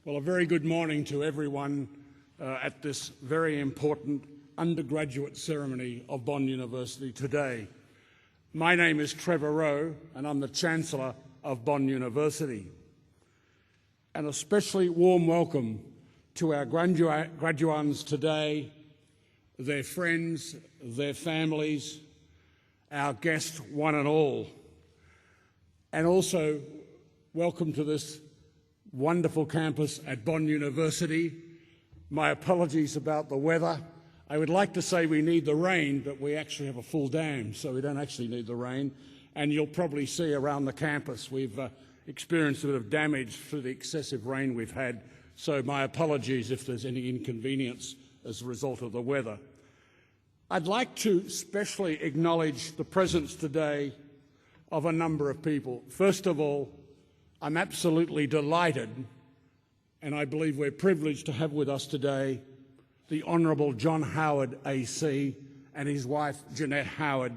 Well, a very good morning to everyone at this very important undergraduate ceremony of Bond University today. My name is Trevor Rowe and I'm the Chancellor of Bond University. An especially warm welcome to our graduands today, their friends, their families, our guests one and all. And also welcome to this wonderful campus at Bond University. My apologies about the weather. I would like to say we need the rain, but we actually have a full dam, so we don't actually need the rain. And you'll probably see around the campus we've experienced a bit of damage through the excessive rain we've had, so my apologies if there's any inconvenience as a result of the weather. I'd like to specially acknowledge the presence today of a number of people. First of all, I'm absolutely delighted, and I believe we're privileged to have with us today the Honourable John Howard AC and his wife Jeanette Howard.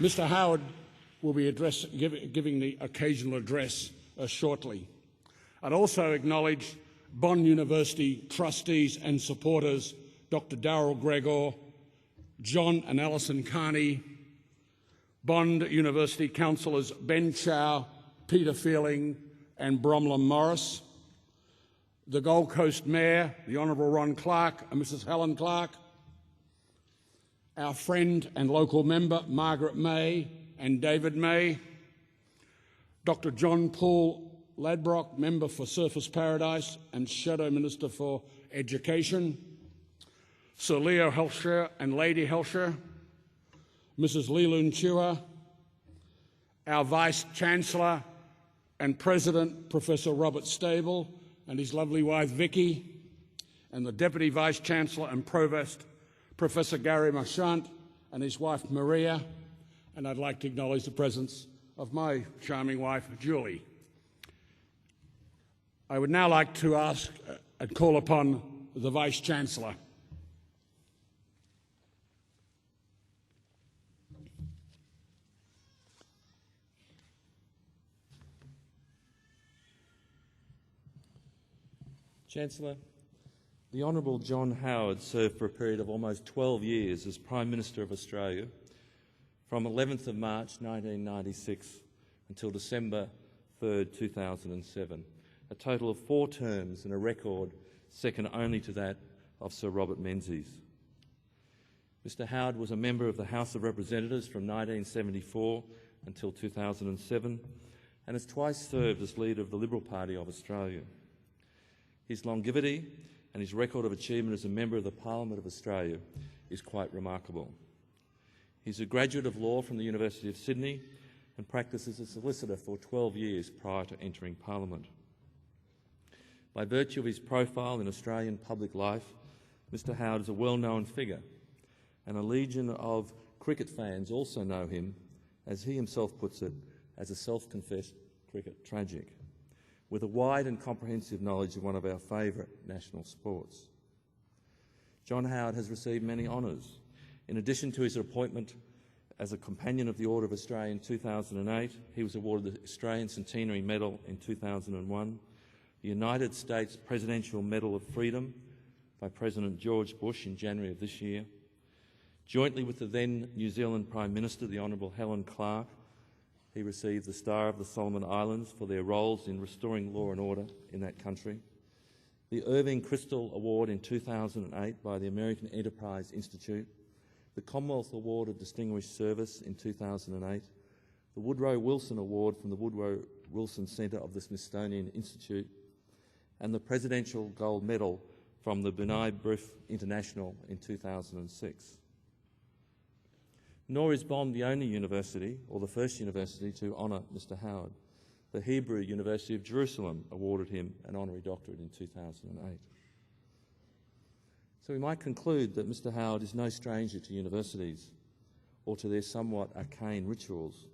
Mr. Howard will be giving the occasional address shortly. I'd also acknowledge Bond University trustees and supporters Dr. Darryl Gregor, John and Alison Carney, Bond University councillors Ben Chow, Peter Feeling and Bromley Morris, the Gold Coast Mayor, the Honourable Ron Clark and Mrs. Helen Clark, our friend and local member Margaret May and David May, Dr. John Paul Ladbrock, Member for Surfers Paradise and Shadow Minister for Education, Sir Leo Helsher and Lady Helsher, Mrs. Leelun Chua, our Vice-Chancellor and President, Professor Robert Stable, and his lovely wife Vicky, and the Deputy Vice-Chancellor and Provost, Professor Gary Marchant, and his wife Maria, and I'd like to acknowledge the presence of my charming wife, Julie. I would now like to ask and call upon the Vice-Chancellor. Chancellor, the Honourable John Howard served for a period of almost 12 years as Prime Minister of Australia from 11th of March 1996 until December 3rd, 2007, a total of 4 terms and a record second only to that of Sir Robert Menzies. Mr Howard was a member of the House of Representatives from 1974 until 2007 and has twice served as leader of the Liberal Party of Australia. His longevity and his record of achievement as a member of the Parliament of Australia is quite remarkable. He's a graduate of law from the University of Sydney and practiced as a solicitor for 12 years prior to entering Parliament. By virtue of his profile in Australian public life, Mr Howard is a well-known figure, and a legion of cricket fans also know him, as he himself puts it, as a self-confessed cricket tragic, with a wide and comprehensive knowledge of one of our favourite national sports. John Howard has received many honours. In addition to his appointment as a Companion of the Order of Australia in 2008, he was awarded the Australian Centenary Medal in 2001, the United States Presidential Medal of Freedom by President George Bush in January of this year. Jointly with the then New Zealand Prime Minister, the Honourable Helen Clark, he received the Star of the Solomon Islands for their roles in restoring law and order in that country, the Irving Kristol Award in 2008 by the American Enterprise Institute, the Commonwealth Award of Distinguished Service in 2008, the Woodrow Wilson Award from the Woodrow Wilson Centre of the Smithsonian Institute, and the Presidential Gold Medal from the Bunai Brif International in 2006. Nor is Bond the only university, or the first university, to honour Mr Howard. The Hebrew University of Jerusalem awarded him an honorary doctorate in 2008. So we might conclude that Mr Howard is no stranger to universities or to their somewhat arcane rituals,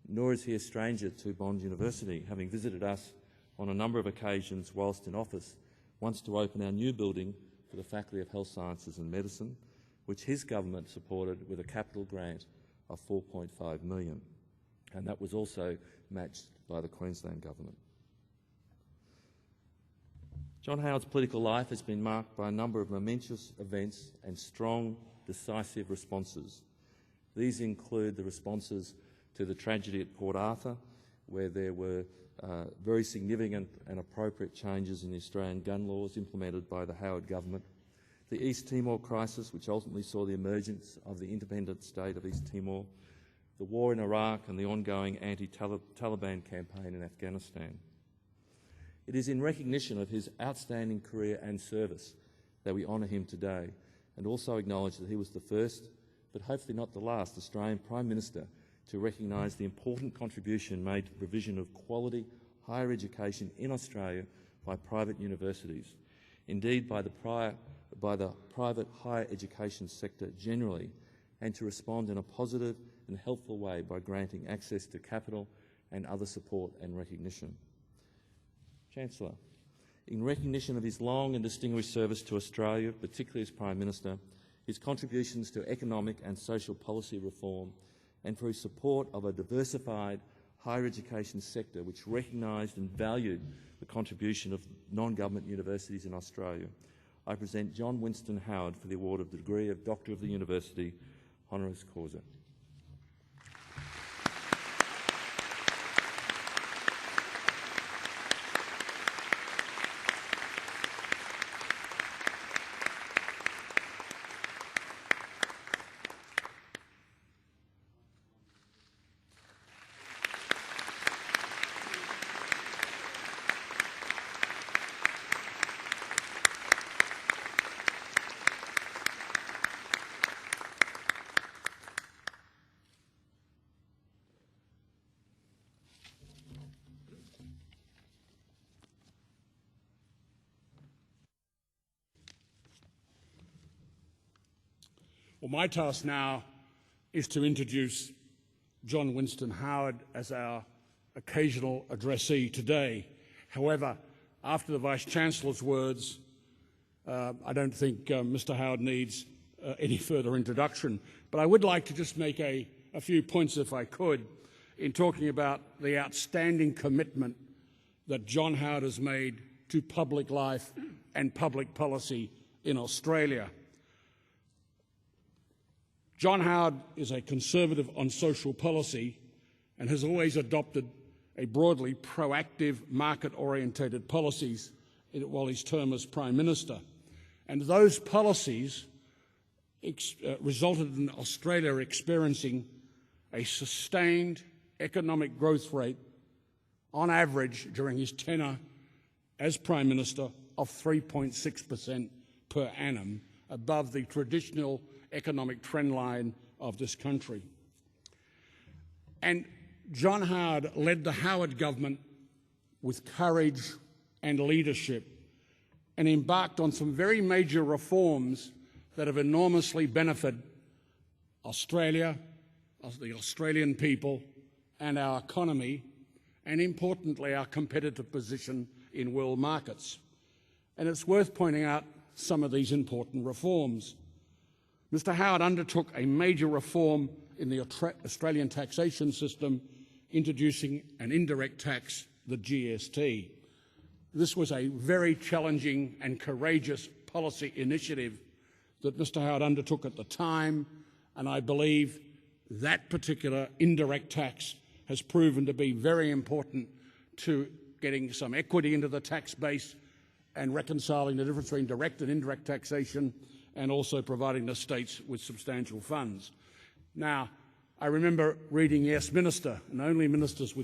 nor is he a stranger to Bond University, having visited us on a number of occasions whilst in office, once to open our new building for the Faculty of Health Sciences and Medicine, which his government supported with a capital grant of $4.5 million, and that was also matched by the Queensland Government. John Howard's political life has been marked by a number of momentous events and strong, decisive responses. These include the responses to the tragedy at Port Arthur, where there were very significant and appropriate changes in the Australian gun laws implemented by the Howard government, the East Timor crisis, which ultimately saw the emergence of the independent state of East Timor, the war in Iraq and the ongoing anti-Taliban campaign in Afghanistan. It is in recognition of his outstanding career and service that we honour him today, and also acknowledge that he was the first, but hopefully not the last, Australian Prime Minister to recognise the important contribution made to the provision of quality higher education in Australia by private universities, indeed by the private higher education sector generally, and to respond in a positive and helpful way by granting access to capital and other support and recognition. Chancellor, in recognition of his long and distinguished service to Australia, particularly as Prime Minister, his contributions to economic and social policy reform, and for his support of a diversified higher education sector which recognised and valued the contribution of non-government universities in Australia, I present John Winston Howard for the award of the degree of Doctor of the University, honoris causa. Well, my task now is to introduce John Winston Howard as our occasional addressee today. However, after the Vice-Chancellor's words, I don't think Mr. Howard needs any further introduction. But I would like to just make a few points, if I could, in talking about the outstanding commitment that John Howard has made to public life and public policy in Australia. John Howard is a conservative on social policy and has always adopted a broadly proactive, market-orientated policies while his term as Prime Minister. And those policies resulted in Australia experiencing a sustained economic growth rate on average during his tenure as Prime Minister of 3.6% per annum, above the traditional economic trend line of this country. And John Howard led the Howard government with courage and leadership and embarked on some very major reforms that have enormously benefited Australia, the Australian people, and our economy, and importantly, our competitive position in world markets. And it's worth pointing out some of these important reforms. Mr. Howard undertook a major reform in the Australian taxation system, introducing an indirect tax, the GST. This was a very challenging and courageous policy initiative that Mr. Howard undertook at the time, and I believe that particular indirect tax has proven to be very important to getting some equity into the tax base and reconciling the difference between direct and indirect taxation, and also providing the states with substantial funds. Now, I remember reading Yes Minister, and only ministers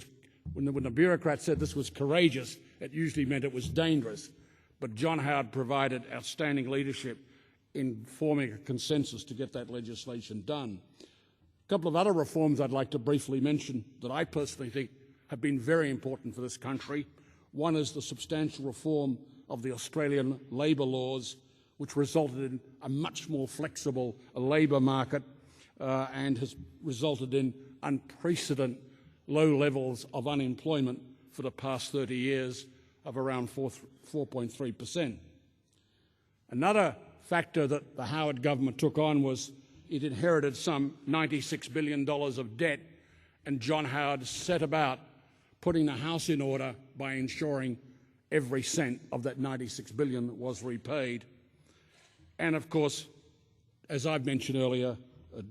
when the bureaucrat said this was courageous, it usually meant it was dangerous. But John Howard provided outstanding leadership in forming a consensus to get that legislation done. A couple of other reforms I'd like to briefly mention that I personally think have been very important for this country. One is the substantial reform of the Australian labour laws, which resulted in a much more flexible labour market and has resulted in unprecedented low levels of unemployment for the past 30 years of around 4.3%. Another factor that the Howard government took on was it inherited some $96 billion of debt, and John Howard set about putting the house in order by ensuring every cent of that $96 billion was repaid. And of course, as I've mentioned earlier,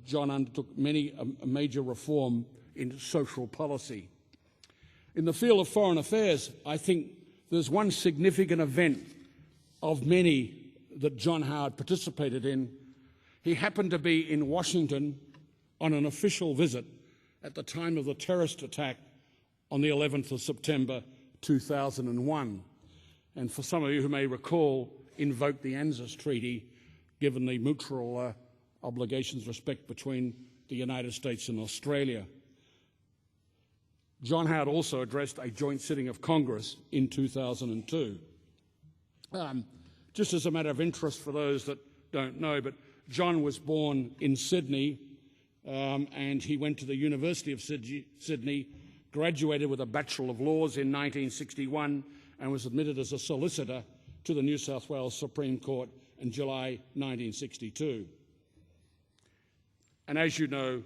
John undertook a major reform in social policy. In the field of foreign affairs, I think there's one significant event of many that John Howard participated in. He happened to be in Washington on an official visit at the time of the terrorist attack on the 11th of September 2001. And for some of you who may recall, invoked the ANZUS Treaty, given the mutual obligations respect between the United States and Australia. John Howard also addressed a joint sitting of Congress in 2002. Just as a matter of interest for those that don't know, but John was born in Sydney, and he went to the University of Sydney, graduated with a Bachelor of Laws in 1961, and was admitted as a solicitor to the New South Wales Supreme Court in July 1962. And as you know,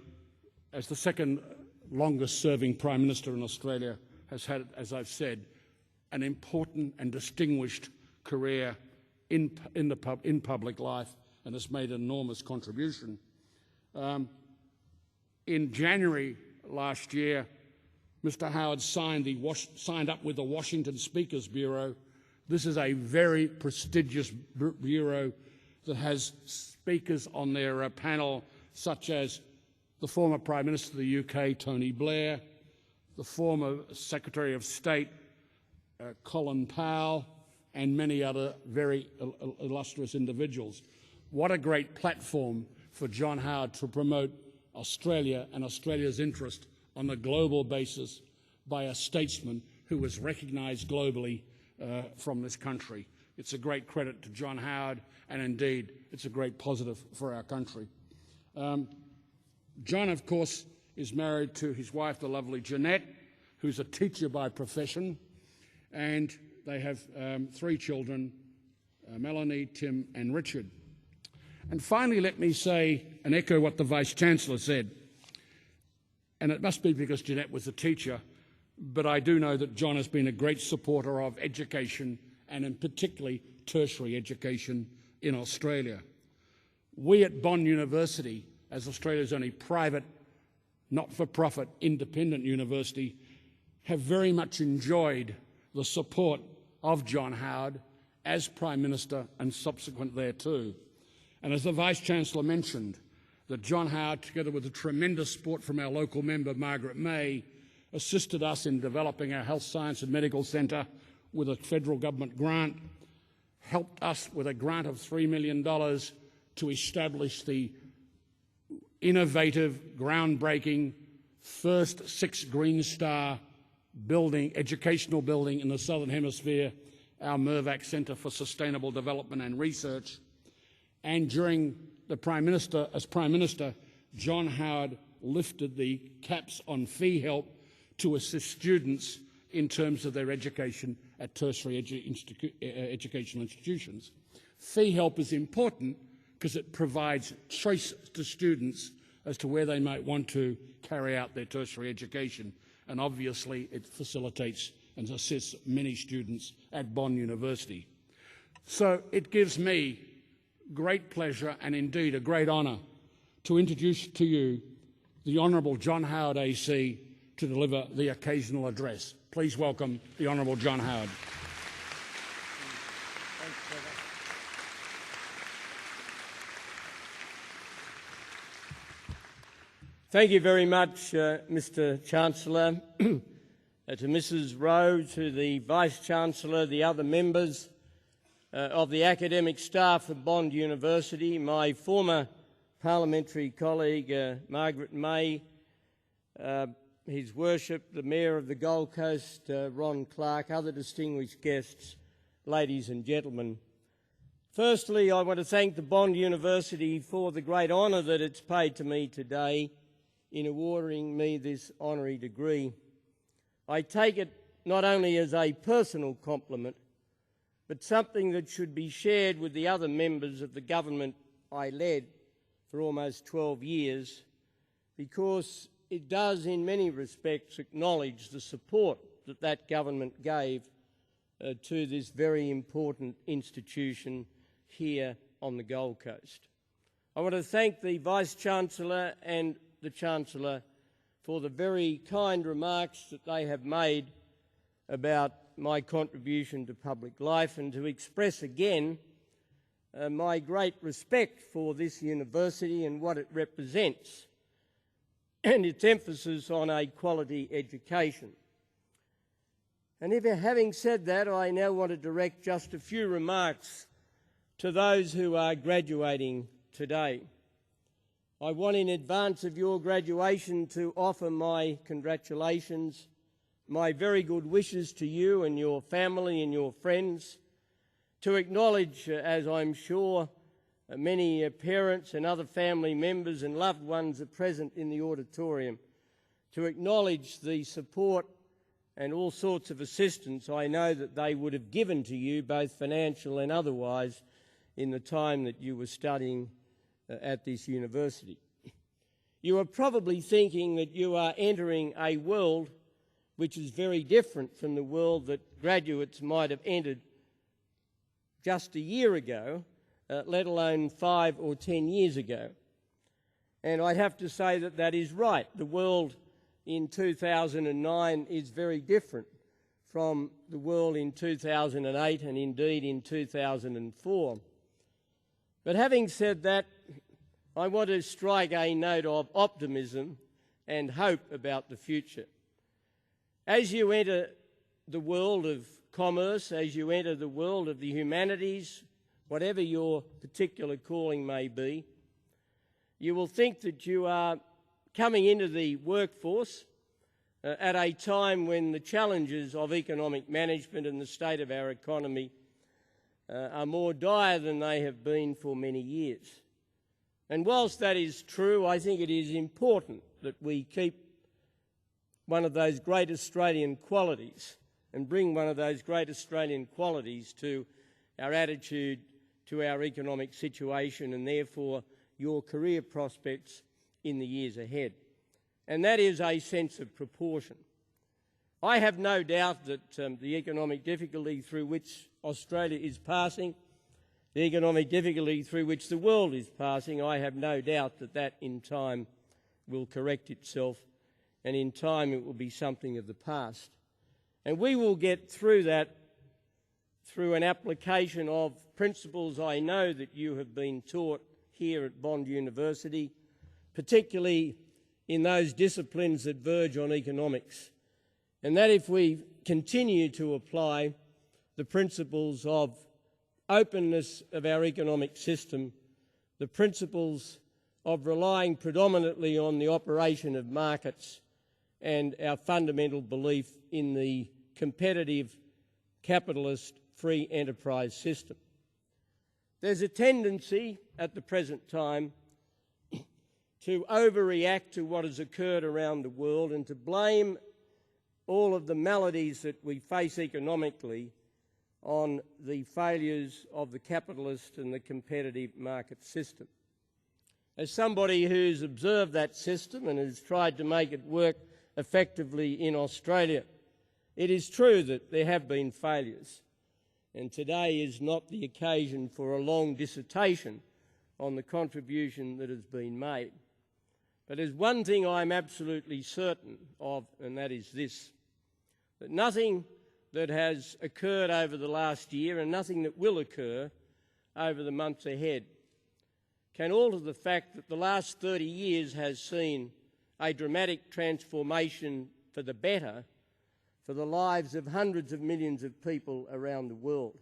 as the second longest-serving Prime Minister in Australia, has had, as I've said, an important and distinguished career in public life, and has made an enormous contribution. In January last year, Mr. Howard signed up with the Washington Speakers Bureau. This is a very prestigious bureau that has speakers on their panel, such as the former Prime Minister of the UK, Tony Blair, the former Secretary of State, Colin Powell, and many other very illustrious individuals. What a great platform for John Howard to promote Australia and Australia's interest on a global basis by a statesman who was recognised globally from this country. It's a great credit to John Howard, and indeed, it's a great positive for our country. John, of course, is married to his wife, the lovely Jeanette, who's a teacher by profession, and they have 3 children, Melanie, Tim, and Richard. And finally, let me say and echo what the Vice-Chancellor said. And it must be because Jeanette was a teacher, but I do know that John has been a great supporter of education, and in particularly tertiary education in Australia. We at Bond University, as Australia's only private, not-for-profit, independent university, have very much enjoyed the support of John Howard as Prime Minister and subsequent thereto. And as the Vice-Chancellor mentioned, that John Howard, together with the tremendous support from our local member, Margaret May, assisted us in developing our Health Science and Medical Centre with a federal government grant, helped us with a grant of $3 million to establish the innovative, groundbreaking, first 6 Green Star building, educational building in the Southern Hemisphere, our Mirvac Centre for Sustainable Development and Research. And during the as Prime Minister, John Howard lifted the caps on fee help to assist students in terms of their education at tertiary educational institutions. Fee help is important because it provides choice to students as to where they might want to carry out their tertiary education. And obviously it facilitates and assists many students at Bond University. So it gives me great pleasure and indeed a great honour to introduce to you the Honourable John Howard AC to deliver the occasional address. Please welcome the Honourable John Howard. Thank you very much, Mr. Chancellor. To Mrs. Rowe, to the Vice-Chancellor, the other members of the academic staff of Bond University, my former parliamentary colleague, Margaret May, His Worship, the Mayor of the Gold Coast, Ron Clark, other distinguished guests, ladies and gentlemen. Firstly, I want to thank the Bond University for the great honour that it's paid to me today in awarding me this honorary degree. I take it not only as a personal compliment, but something that should be shared with the other members of the government I led for almost 12 years, because it does in many respects acknowledge the support that that government gave to this very important institution here on the Gold Coast. I want to thank the Vice-Chancellor and the Chancellor for the very kind remarks that they have made about my contribution to public life, and to express again my great respect for this university and what it represents, and its emphasis on a quality education. And having said that, I now want to direct just a few remarks to those who are graduating today. I want, in advance of your graduation, to offer my congratulations, my very good wishes to you and your family and your friends, to acknowledge, as I'm sure many parents and other family members and loved ones are present in the auditorium, to acknowledge the support and all sorts of assistance I know that they would have given to you, both financial and otherwise, in the time that you were studying at this university. You are probably thinking that you are entering a world which is very different from the world that graduates might have entered just a year ago, let alone 5 or 10 years ago. And I have to say that that is right. The world in 2009 is very different from the world in 2008 and indeed in 2004. But having said that, I want to strike a note of optimism and hope about the future. As you enter the world of commerce, as you enter the world of the humanities, whatever your particular calling may be, you will think that you are coming into the workforce at a time when the challenges of economic management and the state of our economy are more dire than they have been for many years. And whilst that is true, I think it is important that we keep one of those great Australian qualities and bring one of those great Australian qualities to our attitude to our economic situation and therefore your career prospects in the years ahead. And that is a sense of proportion. I have no doubt that the economic difficulty through which Australia is passing, the economic difficulty through which the world is passing, I have no doubt that that in time will correct itself, and in time it will be something of the past. And we will get through that through an application of principles I know that you have been taught here at Bond University, particularly in those disciplines that verge on economics. And that if we continue to apply the principles of openness of our economic system, the principles of relying predominantly on the operation of markets, and our fundamental belief in the competitive capitalist free enterprise system. There's a tendency at the present time to overreact to what has occurred around the world and to blame all of the maladies that we face economically on the failures of the capitalist and the competitive market system. As somebody who's observed that system and has tried to make it work effectively in Australia, it is true that there have been failures, and today is not the occasion for a long dissertation on the contribution that has been made. But there's one thing I'm absolutely certain of, and that is this, that nothing that has occurred over the last year and nothing that will occur over the months ahead can alter the fact that the last 30 years has seen a dramatic transformation for the better for the lives of hundreds of millions of people around the world.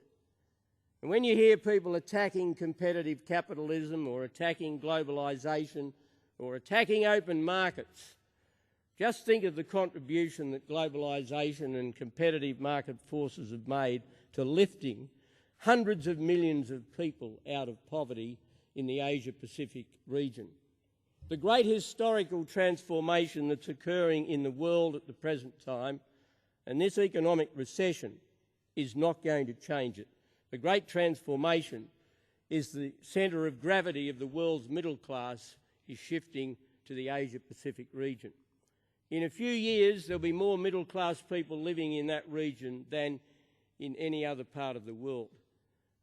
And when you hear people attacking competitive capitalism or attacking globalisation or attacking open markets, just think of the contribution that globalisation and competitive market forces have made to lifting hundreds of millions of people out of poverty in the Asia-Pacific region. The great historical transformation that's occurring in the world at the present time, and this economic recession is not going to change it. The great transformation is the centre of gravity of the world's middle class is shifting to the Asia-Pacific region. In a few years, there'll be more middle-class people living in that region than in any other part of the world.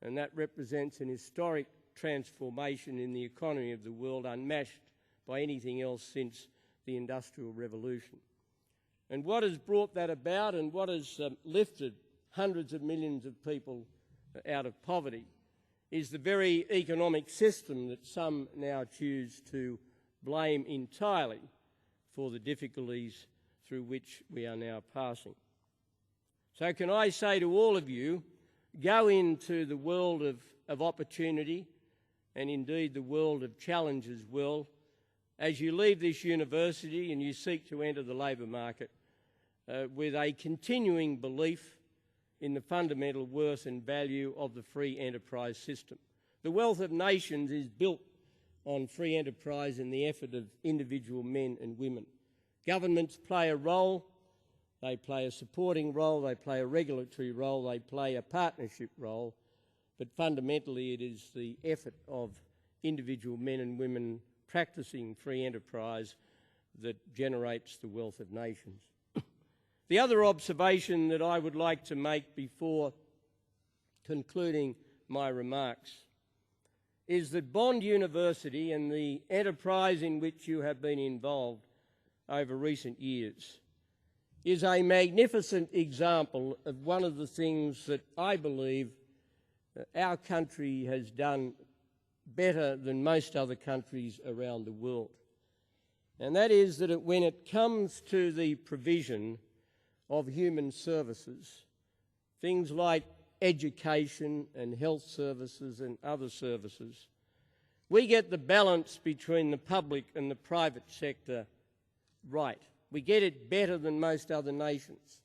And that represents an historic transformation in the economy of the world, unmatched by anything else since the Industrial Revolution. And what has brought that about and what has lifted hundreds of millions of people out of poverty is the very economic system that some now choose to blame entirely for the difficulties through which we are now passing. So can I say to all of you, go into the world of opportunity and indeed the world of challenge as well, as you leave this university and you seek to enter the labour market with a continuing belief in the fundamental worth and value of the free enterprise system. The wealth of nations is built on free enterprise and the effort of individual men and women. Governments play a role, they play a supporting role, they play a regulatory role, they play a partnership role, but fundamentally it is the effort of individual men and women practising free enterprise that generates the wealth of nations. The other observation that I would like to make before concluding my remarks is that Bond University and the enterprise in which you have been involved over recent years is a magnificent example of one of the things that I believe our country has done better than most other countries around the world. And that is that when it comes to the provision of human services, things like education and health services and other services, we get the balance between the public and the private sector right. We get it better than most other nations.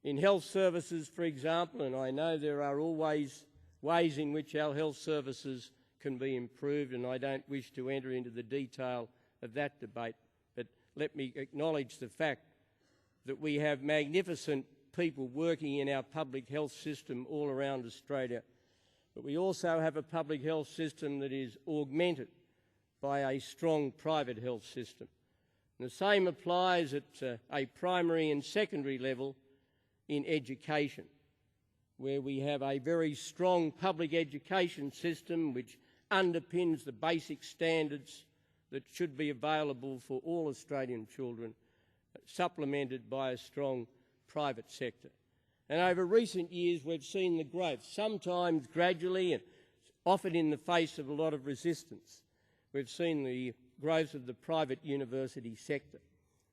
In health services, for example, and I know there are always ways in which our health services can be improved, and I don't wish to enter into the detail of that debate, but let me acknowledge the fact that we have magnificent people working in our public health system all around Australia, but we also have a public health system that is augmented by a strong private health system. And the same applies at a primary and secondary level in education, where we have a very strong public education system which underpins the basic standards that should be available for all Australian children, supplemented by a strong private sector. And over recent years we've seen the growth, sometimes gradually and often in the face of a lot of resistance. We've seen the growth of the private university sector,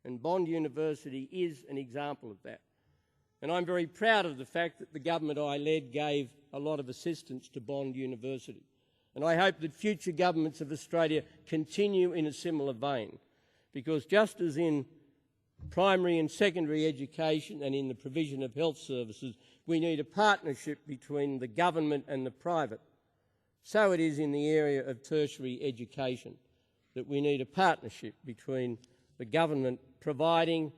and Bond University is an example of that. And I'm very proud of the fact that the government I led gave a lot of assistance to Bond University. And I hope that future governments of Australia continue in a similar vein, because just as in primary and secondary education and in the provision of health services, we need a partnership between the government and the private. So it is in the area of tertiary education, that we need a partnership between the government providing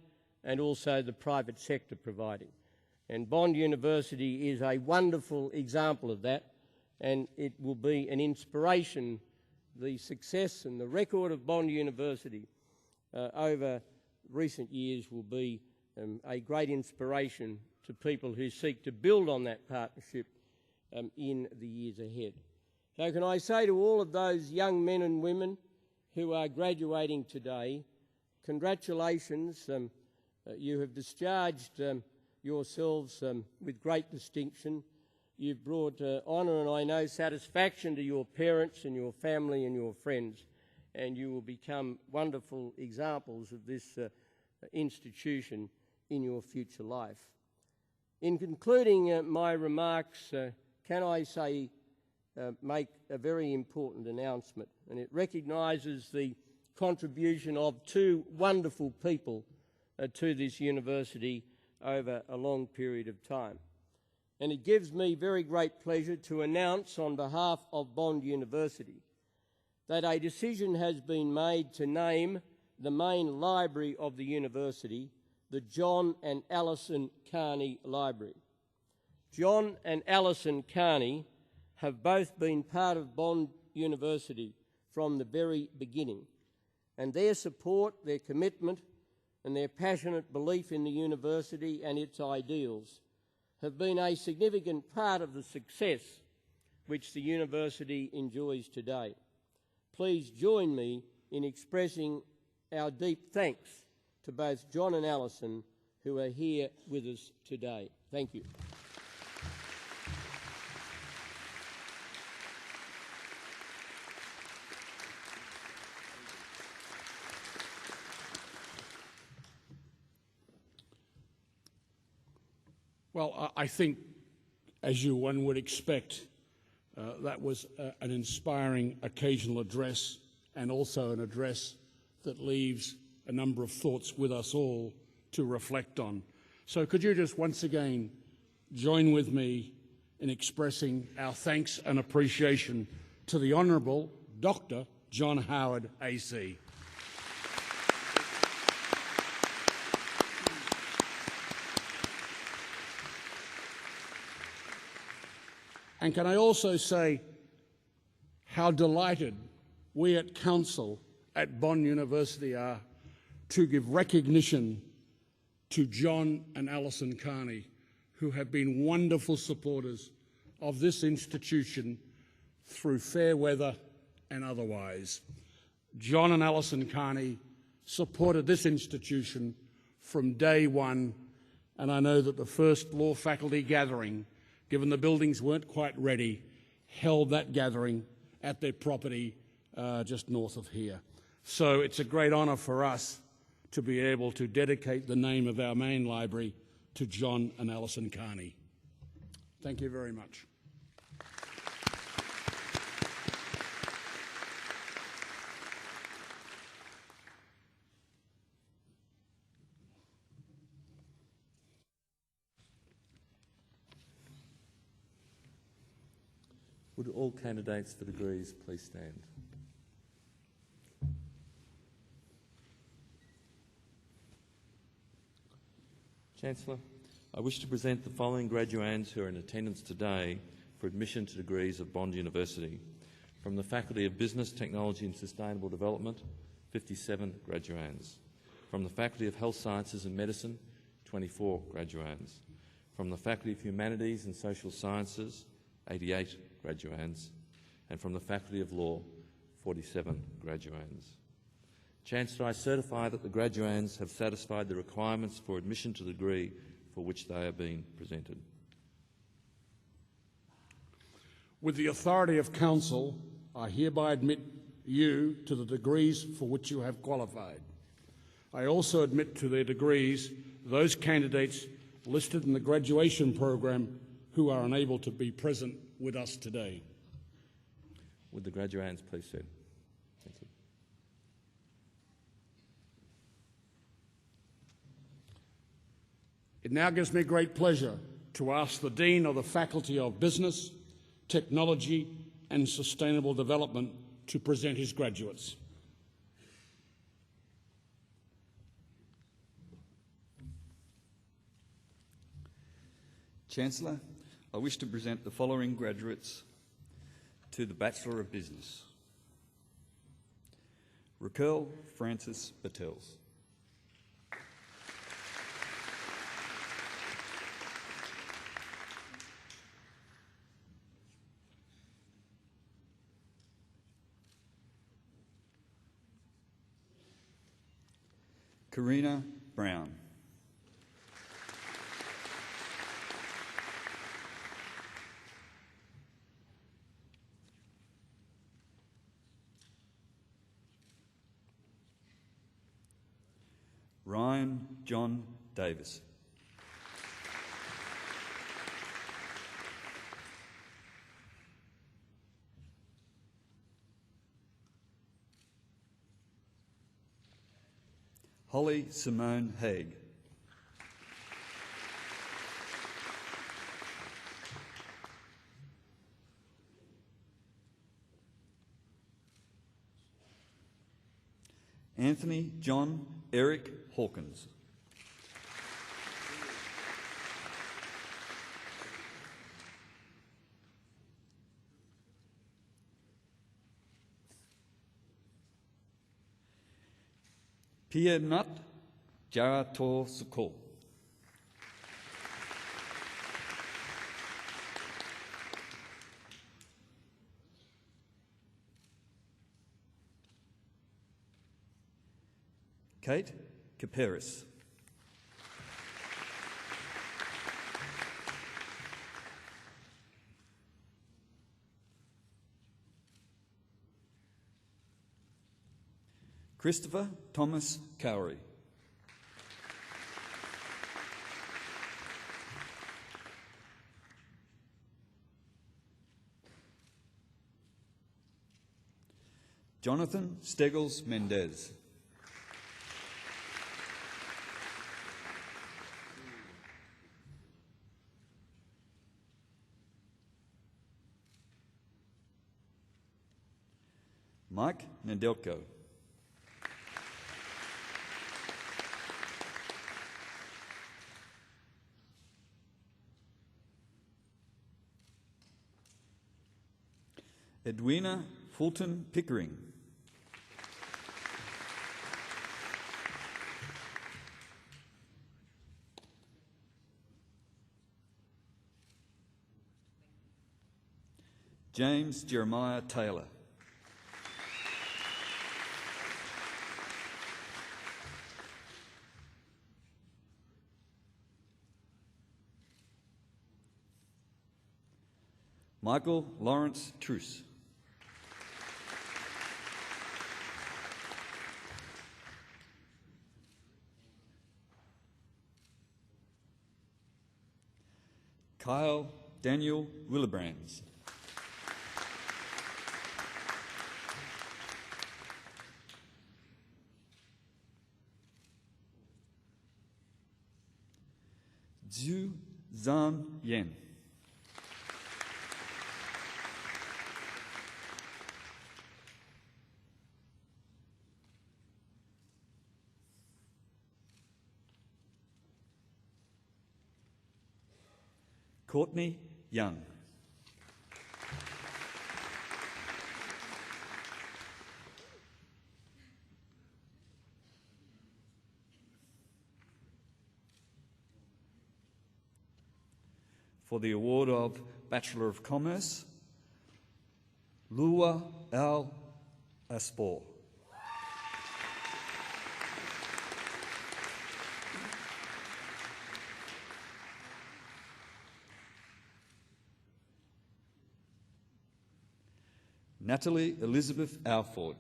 and also the private sector providing. And Bond University is a wonderful example of that, and it will be an inspiration. The success and the record of Bond University over recent years will be a great inspiration to people who seek to build on that partnership in the years ahead. So can I say to all of those young men and women who are graduating today, congratulations, you have discharged yourselves with great distinction. You've brought honour and I know satisfaction to your parents and your family and your friends, and you will become wonderful examples of this institution in your future life. In concluding my remarks, can I say, make a very important announcement, and it recognises the contribution of two wonderful people to this university over a long period of time. And it gives me very great pleasure to announce on behalf of Bond University that a decision has been made to name the main library of the university the John and Alison Carney Library. John and Alison Carney have both been part of Bond University from the very beginning, and their support, their commitment and their passionate belief in the university and its ideals have been a significant part of the success which the university enjoys today. Please join me in expressing our deep thanks to both John and Alison, who are here with us today. Thank you. Well, I think, as one would expect, that was an inspiring occasional address, and also an address that leaves a number of thoughts with us all to reflect on. So could you just once again join with me in expressing our thanks and appreciation to the Honourable Dr. John Howard AC. And can I also say how delighted we at Council at Bond University are to give recognition to John and Alison Carney, who have been wonderful supporters of this institution through fair weather and otherwise. John and Alison Carney supported this institution from day one, and I know that the first law faculty gathering, given the buildings weren't quite ready, held that gathering at their property just north of here. So it's a great honour for us to be able to dedicate the name of our main library to John and Alison Carney. Thank you very much. Would all candidates for degrees please stand? Chancellor, I wish to present the following graduands who are in attendance today for admission to degrees of Bond University. From the Faculty of Business, Technology and Sustainable Development, 57 graduands. From the Faculty of Health Sciences and Medicine, 24 graduands. From the Faculty of Humanities and Social Sciences, 88 graduands, and from the Faculty of Law, 47 graduands. Chancellor, I certify that the graduands have satisfied the requirements for admission to the degree for which they are being presented. With the authority of Council, I hereby admit you to the degrees for which you have qualified. I also admit to their degrees those candidates listed in the graduation program who are unable to be present with us today. Would the graduands please sit? Thank you. It now gives me great pleasure to ask the Dean of the Faculty of Business, Technology and Sustainable Development to present his graduates. Chancellor, I wish to present the following graduates to the Bachelor of Business. Raquel Francis Battels. Karina Brown. Ryan John Davis. Holly Simone Haig. Anthony John Eric Hawkins. Pia Nut Jarator Sukol. Kate Kaperis. Christopher Thomas Cowrie. Jonathan Steggles Mendez. Mike Nedelko. Edwina Fulton Pickering. James Jeremiah Taylor. Michael Lawrence Truce. Kyle Daniel Willebrands. Zhu Zhan Yen. Courtney Young. For the award of Bachelor of Commerce, Lua Al Aspor. Natalie Elizabeth Alford.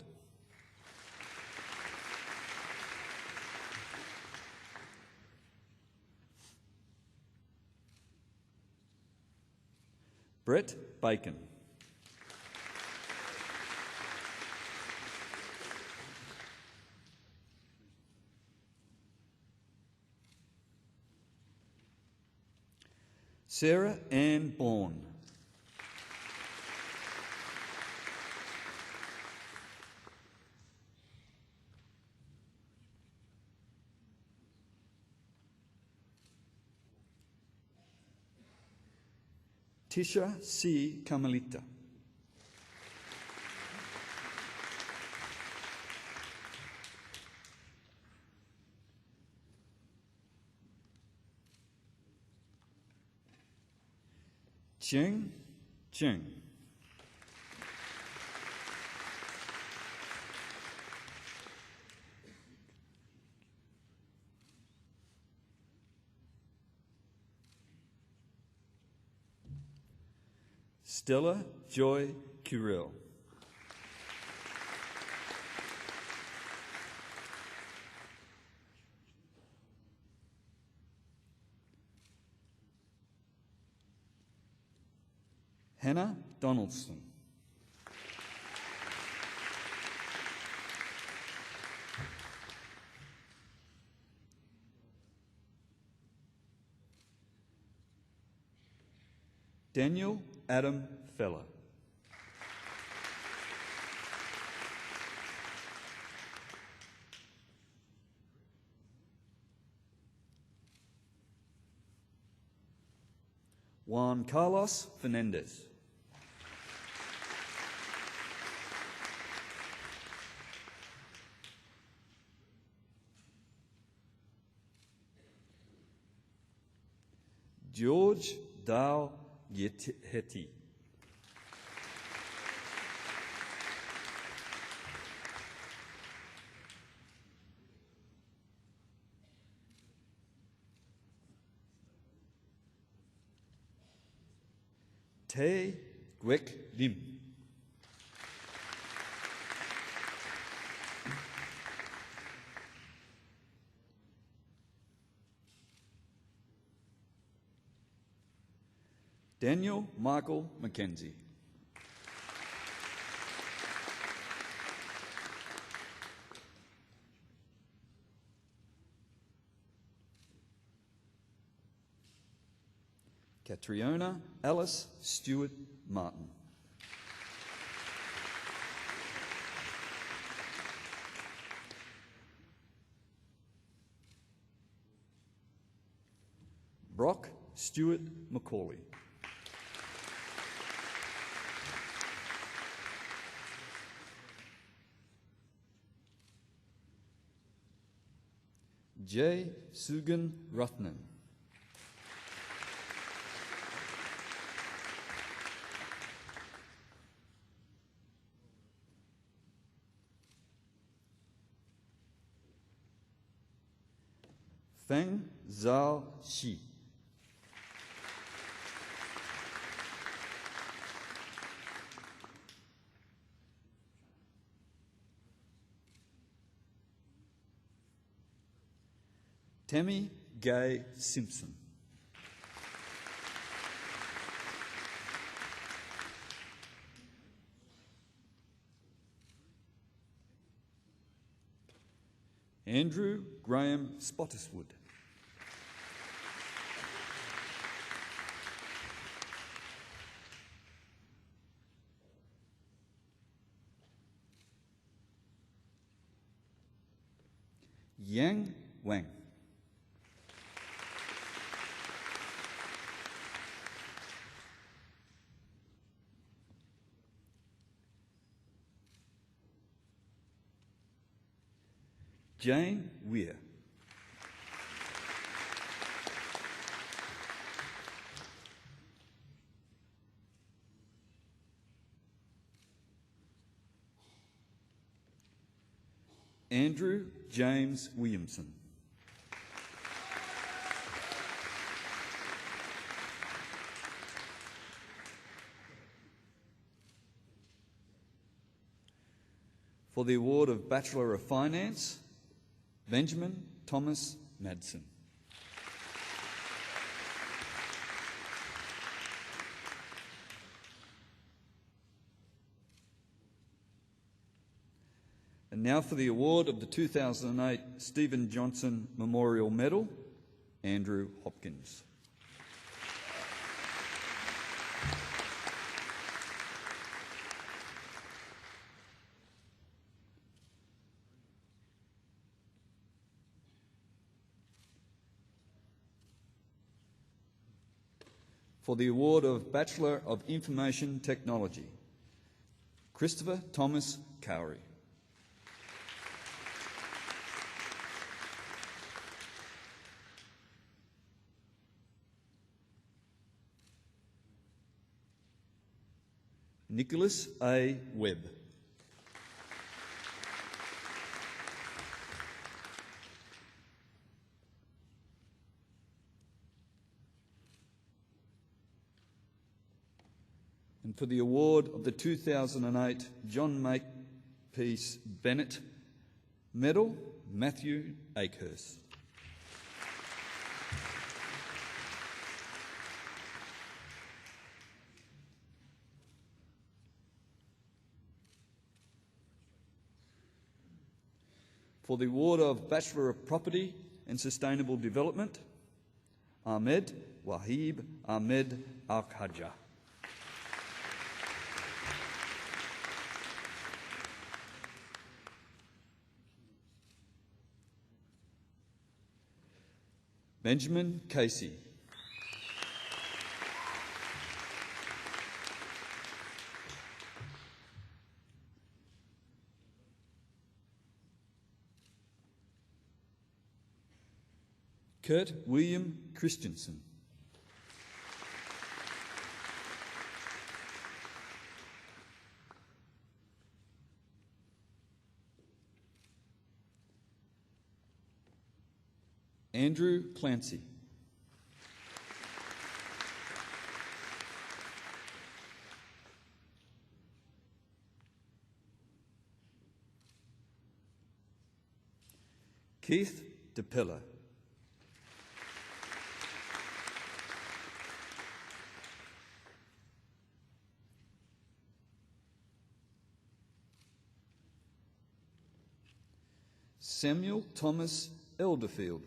Brett Bacon. Sarah Ann Bourne. Tisha C. Kamalita. Cheng Cheng. Stella Joy Curell. Hannah Donaldson. Daniel Adam Feller. Juan Carlos Fernandez. George Dao Yeteti. Te Gwek Lim. Daniel Michael Mackenzie. Catriona Alice Stewart Martin. Brock Stewart Macaulay. J. Sugan Ruthnan. Feng Zhao Shi. Tammy Gay Simpson. Andrew Graham Spottiswood. Yang Wang. Jane Weir. Andrew James Williamson. For the award of Bachelor of Finance, Benjamin Thomas Madsen. And now for the award of the 2008 Stephen Johnson Memorial Medal, Andrew Hopkins. For the award of Bachelor of Information Technology, Christopher Thomas Cowrie. Nicholas A. Webb. And for the award of the 2008 John Makepeace Bennett Medal, Matthew Akehurst. For the award of Bachelor of Property and Sustainable Development, Ahmed Wahib Ahmed Al-Khaja. Benjamin Casey. Kurt William Christensen. Andrew Clancy. Keith DePilla. Samuel Thomas Elderfield.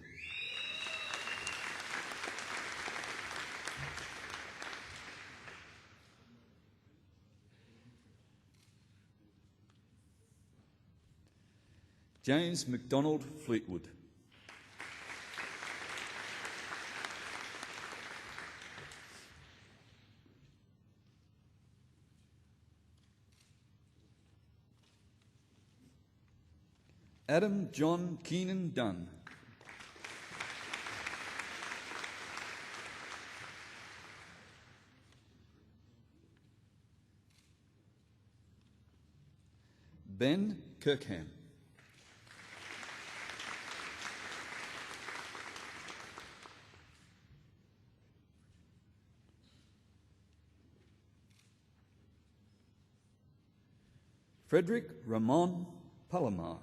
James MacDonald Fleetwood. Adam John Keenan Dunn. Ben Kirkham. Frederick Ramon Palomar.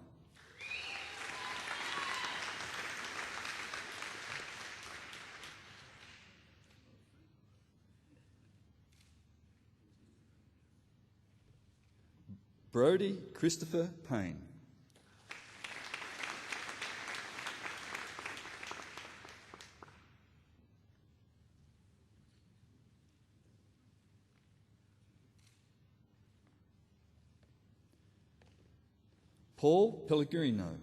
Brody Christopher Payne. Paul Pellegrino.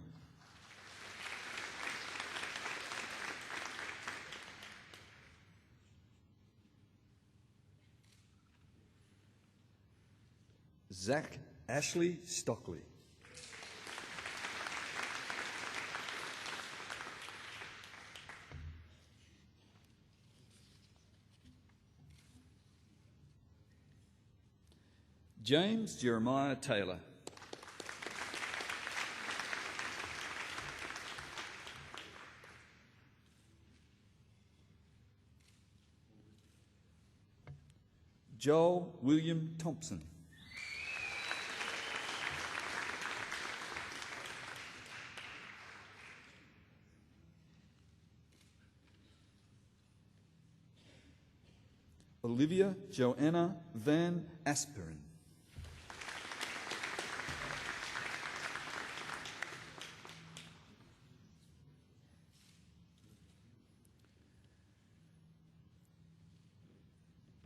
Zach Ashley Stockley. James Jeremiah Taylor. Joel William Thompson. Olivia Joanna Van Asperen.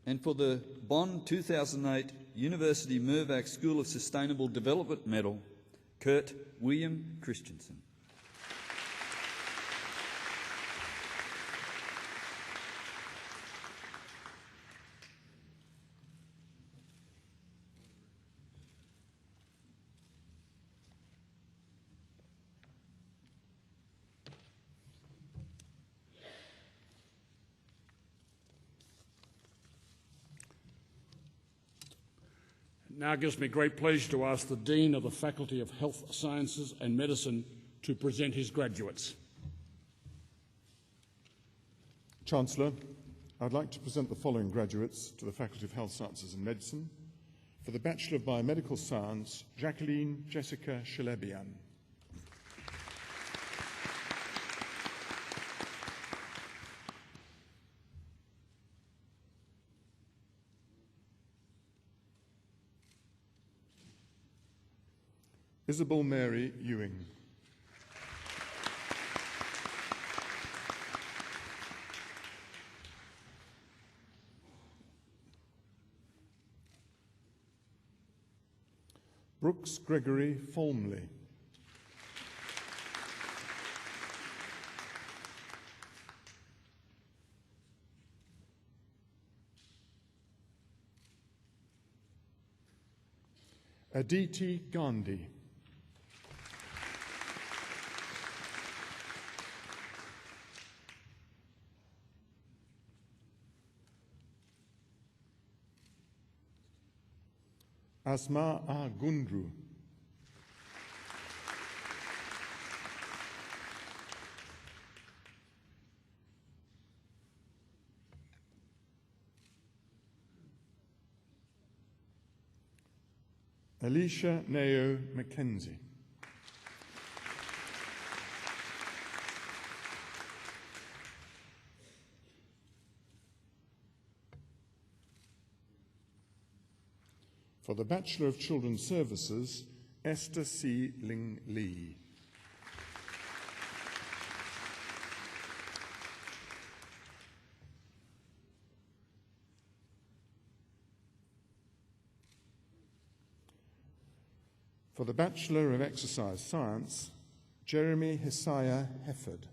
And for the Bonn 2008 University Mervac School of Sustainable Development Medal, Kurt William Christensen. Now it gives me great pleasure to ask the Dean of the Faculty of Health Sciences and Medicine to present his graduates. Chancellor, I'd like to present the following graduates to the Faculty of Health Sciences and Medicine. For the Bachelor of Biomedical Science, Jacqueline Jessica Shalebian. Isabel Mary Ewing. Brooks Gregory Folmley. Aditi Gandhi. Asma A. Gundru. Alicia Neo Mackenzie. For the Bachelor of Children's Services, Esther C. Ling Lee. For the Bachelor of Exercise Science, Jeremy Hesiah Hefford.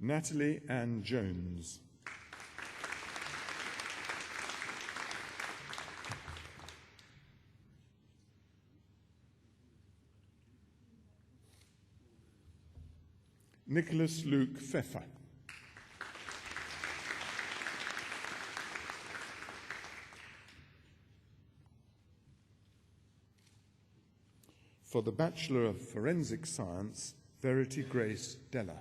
Natalie Ann Jones. Nicholas Luke Pfeffer. For the Bachelor of Forensic Science, Verity Grace Della.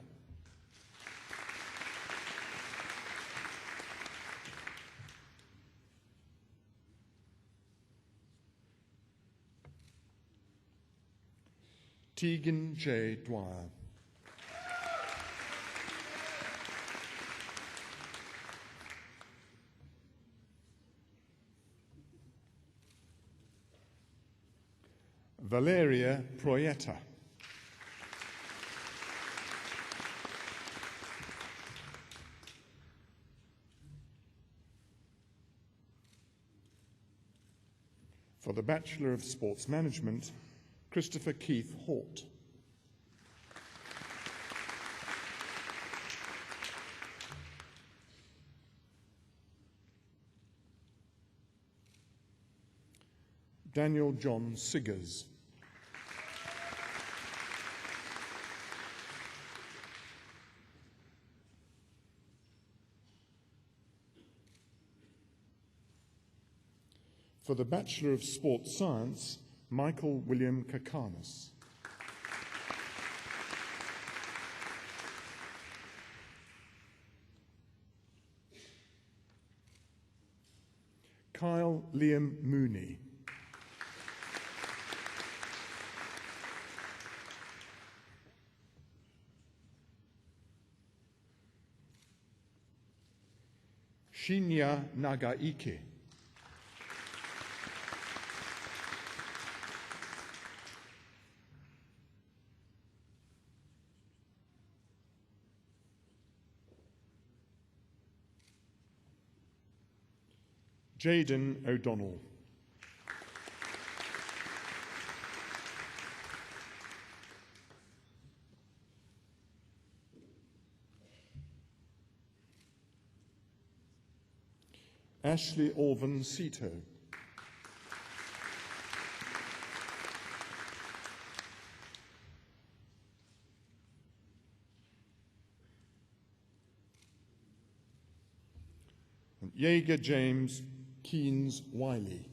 Tegan J. Dwyer. Valeria Proietta. For the Bachelor of Sports Management, Christopher Keith Hort. Daniel John Siggers. For the Bachelor of Sports Science, Michael William Kakanis. Kyle Liam Mooney. Shinya Nagaike. Jaden O'Donnell. Ashley Orvan Sito. And Jaeger James Keynes Wiley.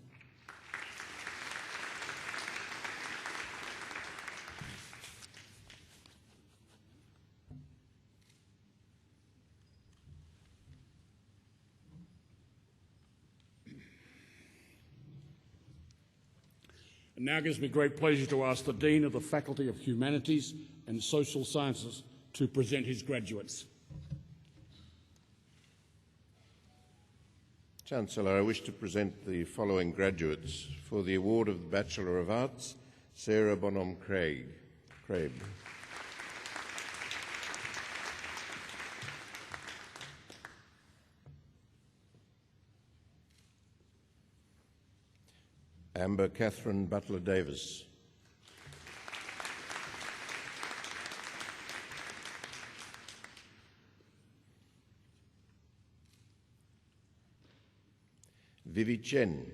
It now gives me great pleasure to ask the Dean of the Faculty of Humanities and Social Sciences to present his graduates. Chancellor, I wish to present the following graduates for the award of the Bachelor of Arts: Sarah Bonham Craig. Amber Catherine Butler Davis. Vivi Chen.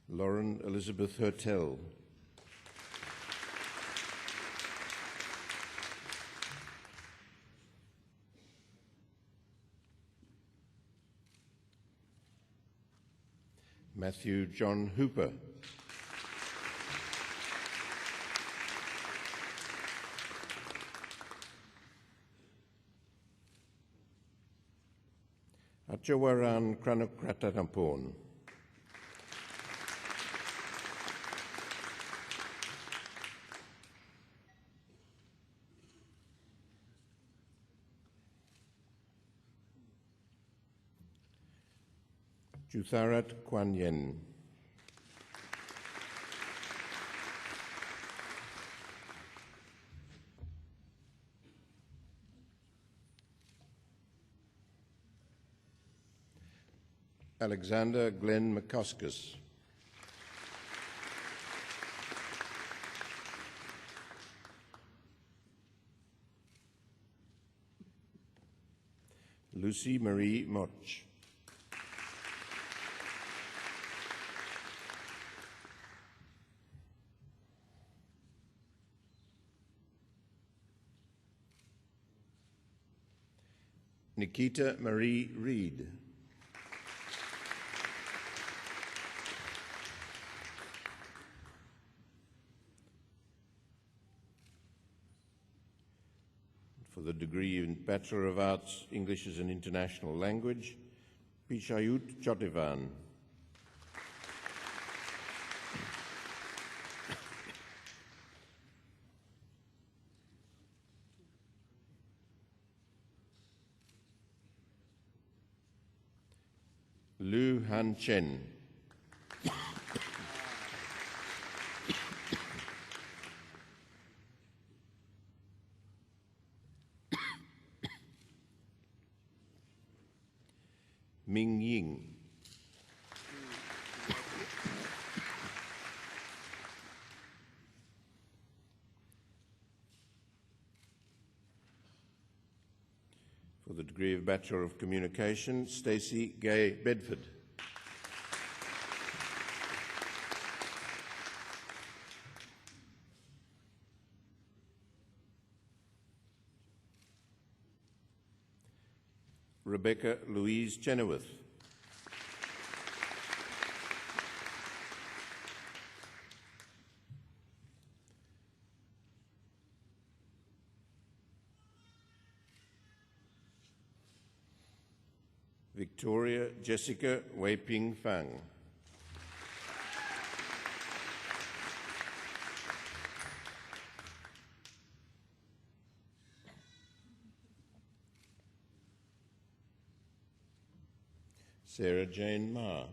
Lauren Elizabeth Hertel. Matthew John Hooper. Achawaran Kranokratatamporn. Jutharat Kwan Yen. Alexander Glenn McCoskis. Lucy Marie Moch. Nikita Marie Reed. For the degree in Bachelor of Arts, English as an International Language, Pichayut Chotivan. Lu Han Chen. Ming Ying. For the degree of Bachelor of Communication, Stacey Gay Bedford. Rebecca Louise Chenoweth. Victoria Jessica Wei-Ping Fang. Sarah Jane Ma.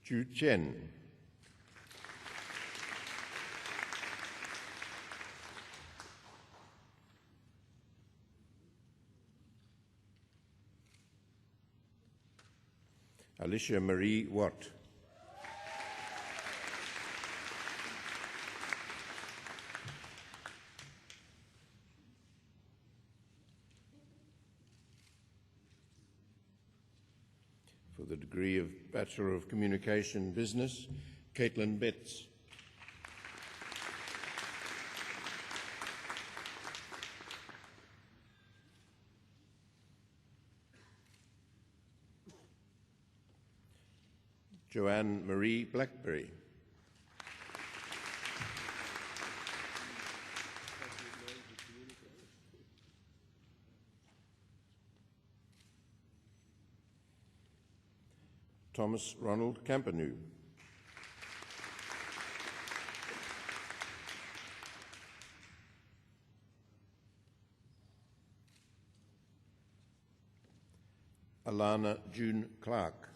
Chu Chen. Alicia Marie Watt. For the degree of Bachelor of Communication Business, Caitlin Betts. Joanne Marie Blackberry. Thomas Ronald Campanue. Alana June Clark.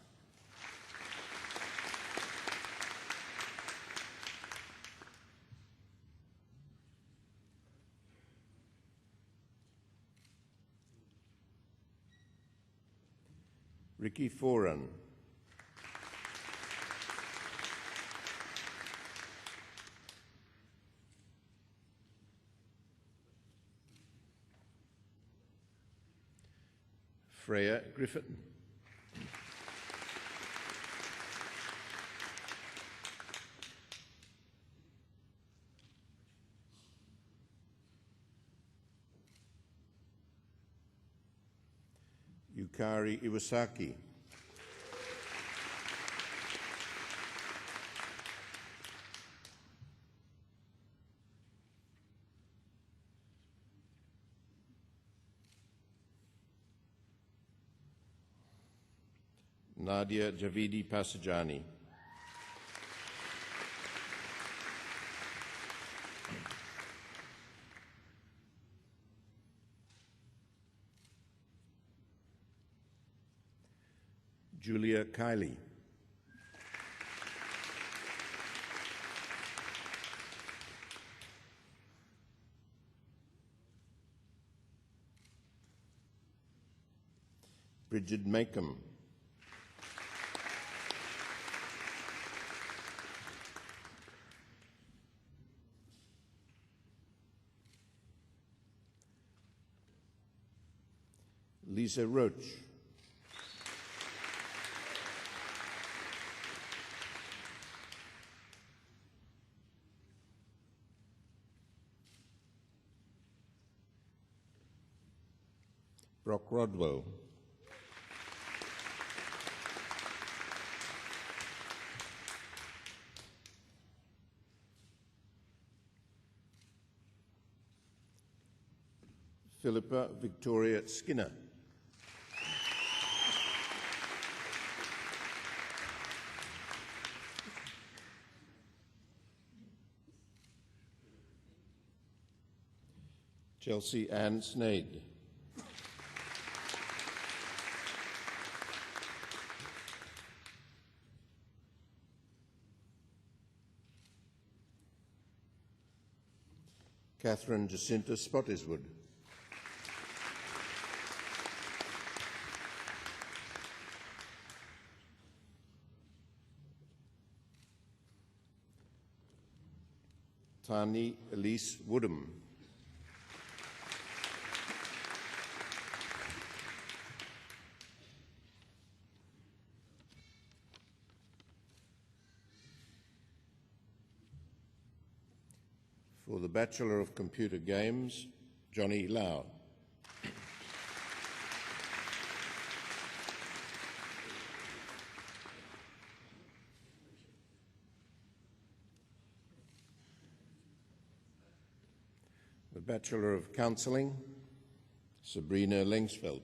Ricky Foran. Freya Griffin. Yukari Iwasaki. Nadia Javidi Pasajani. Julia Kiley. Bridget Makem. Lisa Roach. Brock Rodwell. Philippa Victoria Skinner. Chelsea Ann Snade. Catherine Jacinta Spottiswood. Tani Elise Woodham. For the Bachelor of Computer Games, Johnny Lau. The Bachelor of Counselling, Sabrina Lengsfeld.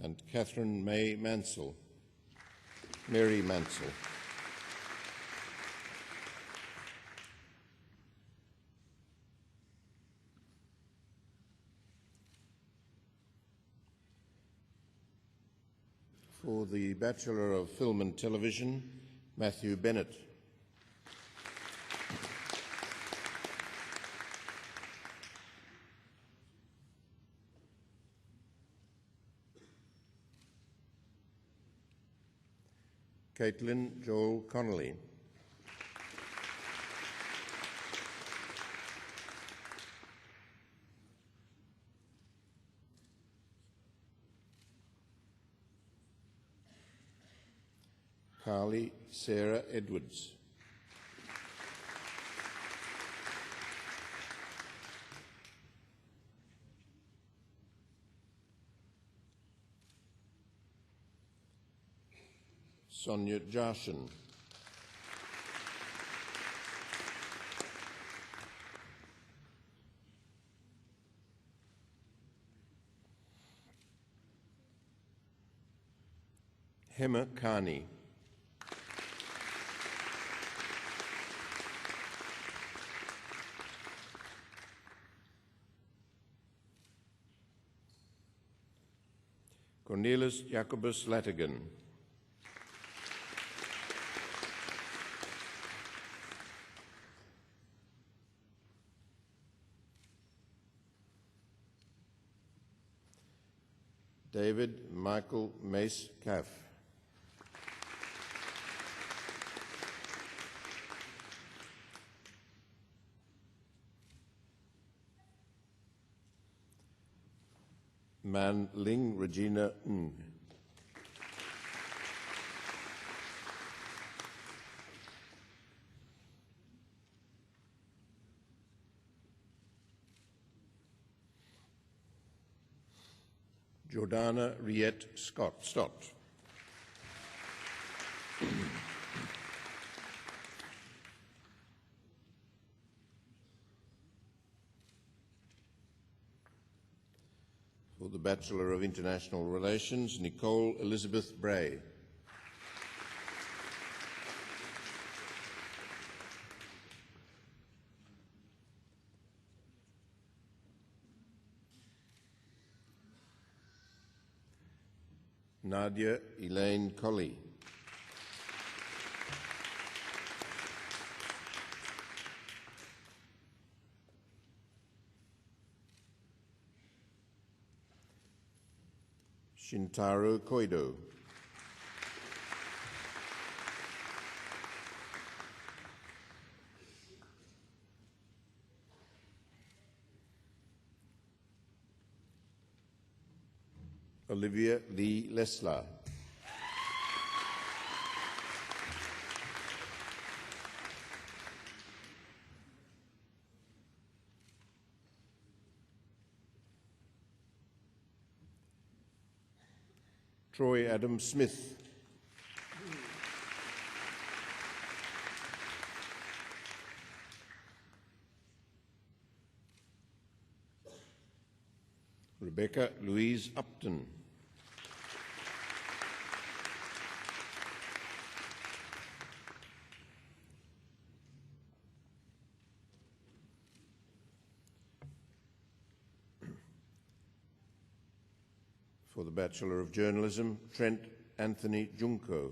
And Catherine May Mansell, Mary Mansell. For the Bachelor of Film and Television, Matthew Bennett. Caitlin Joel Connolly. Carly Sarah Edwards. Sonia Jarshan. Hema Khani. Cornelis Jacobus Latigan. David Michael Mace Caff. Man Ling Regina Ng. Jordana Riet Stott. For the Bachelor of International Relations, Nicole Elizabeth Bray. Nadia Elaine Colley. Shintaro Koido. Olivia Lee Leslar. Troy Adam Smith. Rebecca Louise Upton. For the Bachelor of Journalism, Trent Anthony Junko.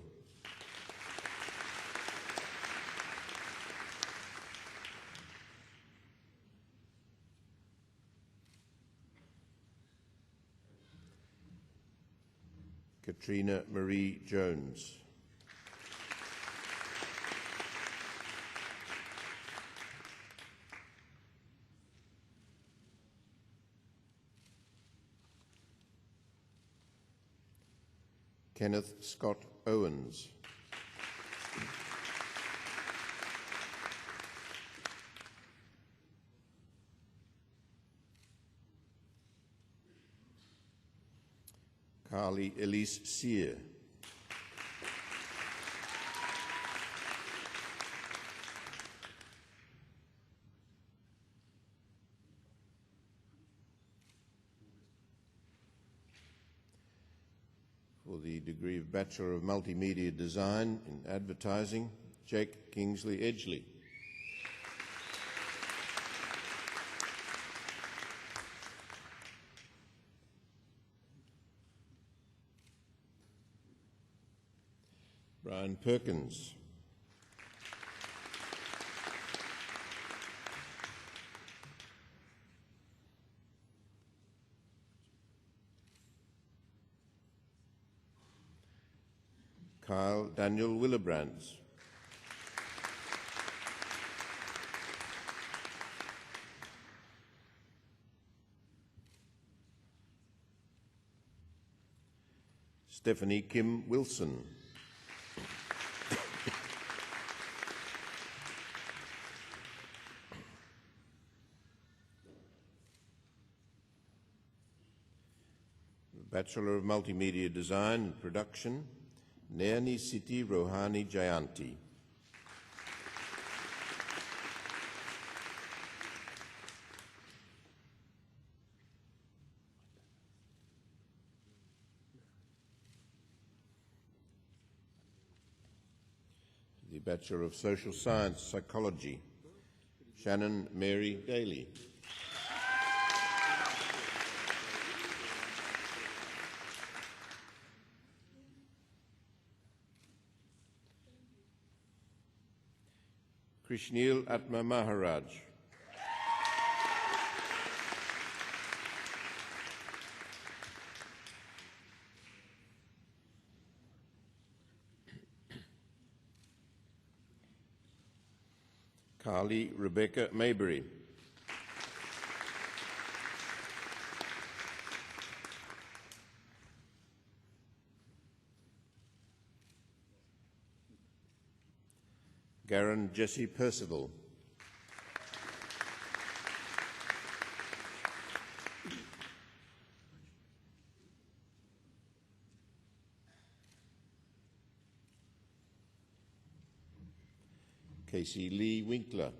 Katrina Marie Jones. Kenneth Scott Owens. Carly Elise Sear. For the degree of Bachelor of Multimedia Design in Advertising, Jake Kingsley Edgley. Brian Perkins. Kyle Daniel Willebrands. Stephanie Kim Wilson. Bachelor of Multimedia Design and Production, Nairni Siti Rohani Jayanti. The Bachelor of Social Science Psychology, Shannon Mary Daly. Krishnil Atma Maharaj. Carly Rebecca Maybury. Garen Jesse Percival. Casey Lee Winkler.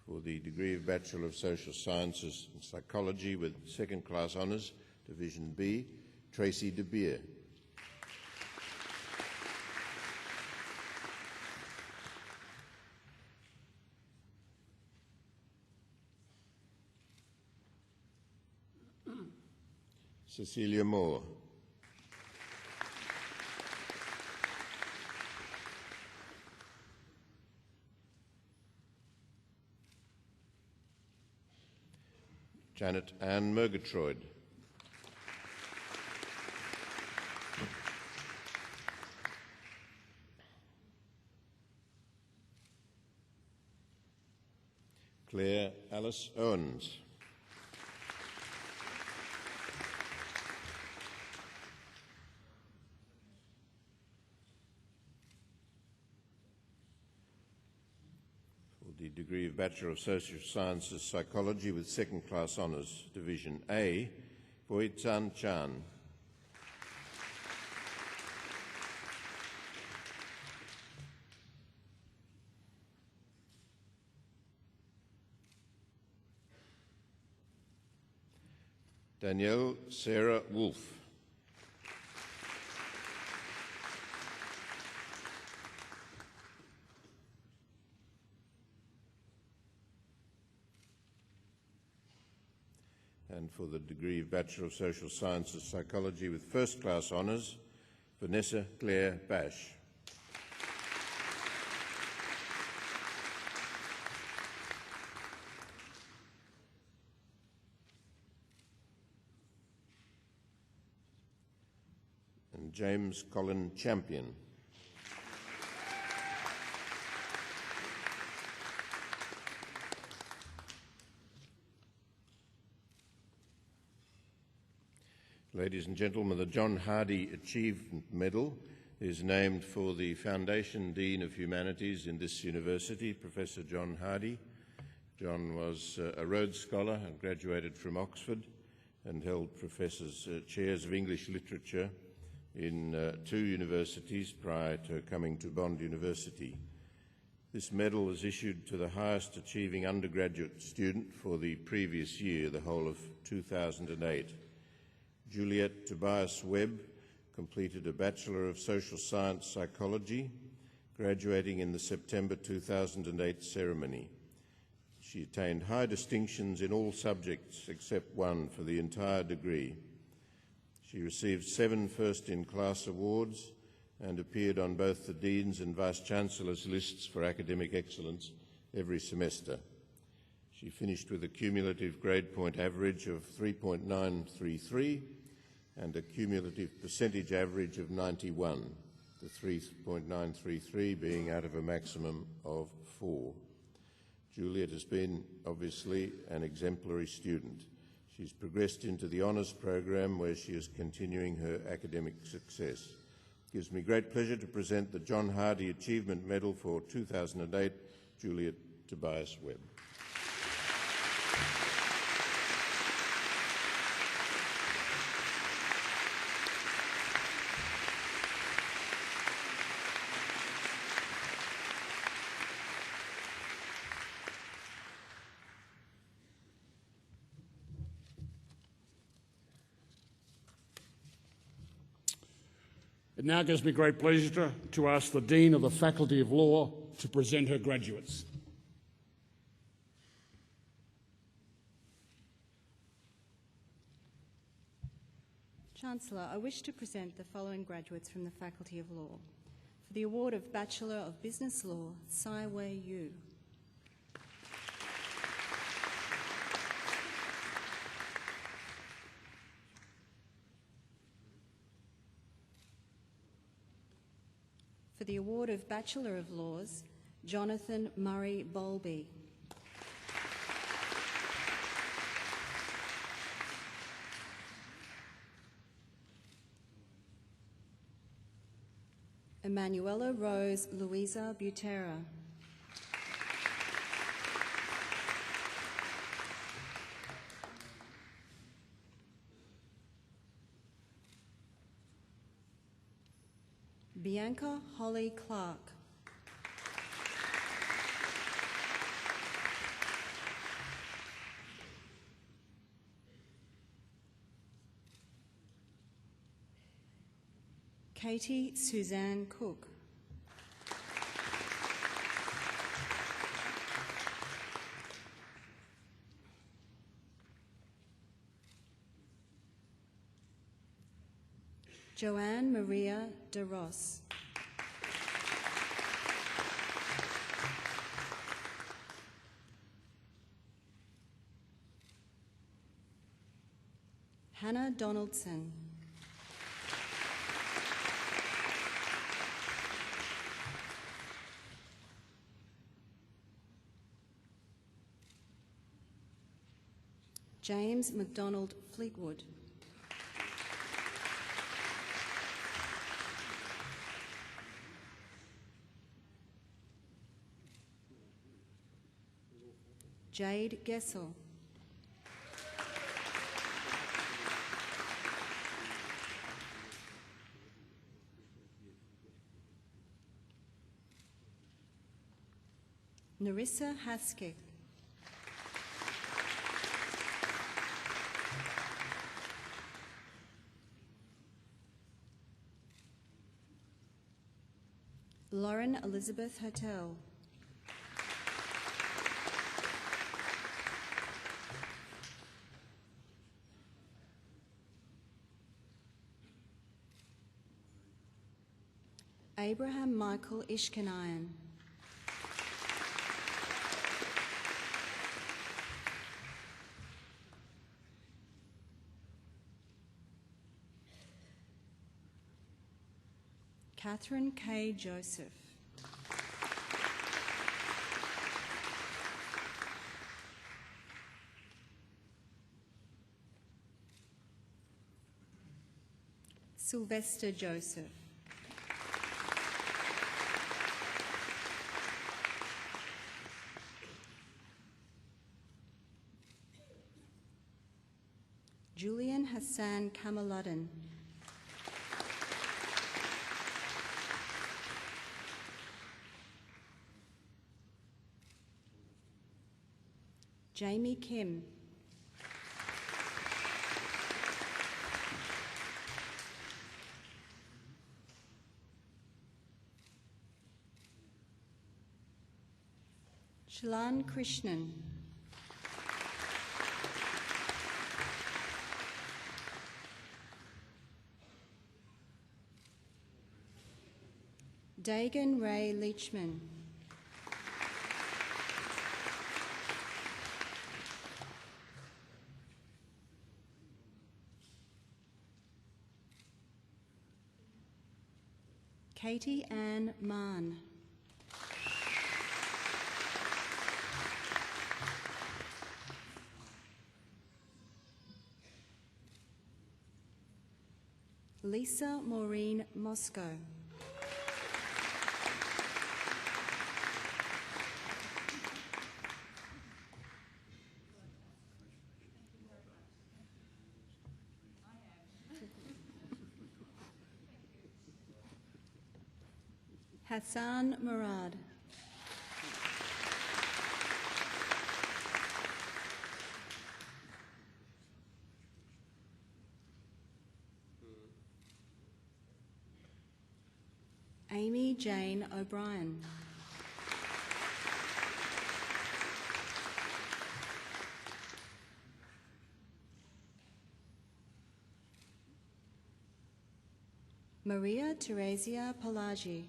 For the degree of Bachelor of Social Sciences and Psychology with second-class honours, Division B, Tracy De Beer. Cecilia Moore. Janet Ann Murgatroyd. Claire Alice Owens. The degree of Bachelor of Social Sciences Psychology with second-class honours, Division A, Boy Tan Chan. Danielle Sarah Wolfe. And for the degree of Bachelor of Social Sciences Psychology with first-class honours, Vanessa Claire Bash. And James Colin Champion. Ladies and gentlemen, the John Hardy Achievement Medal is named for the Foundation Dean of Humanities in this university, Professor John Hardy. John was a Rhodes Scholar and graduated from Oxford and held professors' chairs of English literature in 2 universities prior to coming to Bond University. This medal was issued to the highest achieving undergraduate student for the previous year, the whole of 2008. Juliet Tobias Webb completed a Bachelor of Social Science Psychology, graduating in the September 2008 ceremony. She attained high distinctions in all subjects except one for the entire degree. She received 7 first-in-class awards and appeared on both the Dean's and Vice-Chancellor's lists for academic excellence every semester. She finished with a cumulative grade point average of 3.933 and a cumulative percentage average of 91, the 3.933 being out of a maximum of 4. Juliet has been, obviously, an exemplary student. She's progressed into the honours program where she is continuing her academic success. It gives me great pleasure to present the John Hardy Achievement Medal for 2008, Juliet Tobias Webb. It now gives me great pleasure to ask the Dean of the Faculty of Law to present her graduates. Chancellor, I wish to present the following graduates from the Faculty of Law. For the award of Bachelor of Business Law, Sai Wei Yu. For the award of Bachelor of Laws, Jonathan Murray Bowlby. Emanuela Rose Louisa Butera. Bianca Holly Clark. Katie Suzanne Cook. Joanne Maria de Ross. Hannah Donaldson. James MacDonald Fleetwood. Jade Gessel. Narissa Haskett. Lauren Elizabeth Hotel. Abraham Michael Ishkanayan. Catherine K. Joseph. Sylvester Joseph. Julian Hassan Kamaluddin. Jamie Kim. Shalan Krishnan. Dagan Ray Leachman. Katie Ann Mann. Lisa Maureen Moscow. Hassan Murad. Amy Jane O'Brien. Maria Teresia Palagi.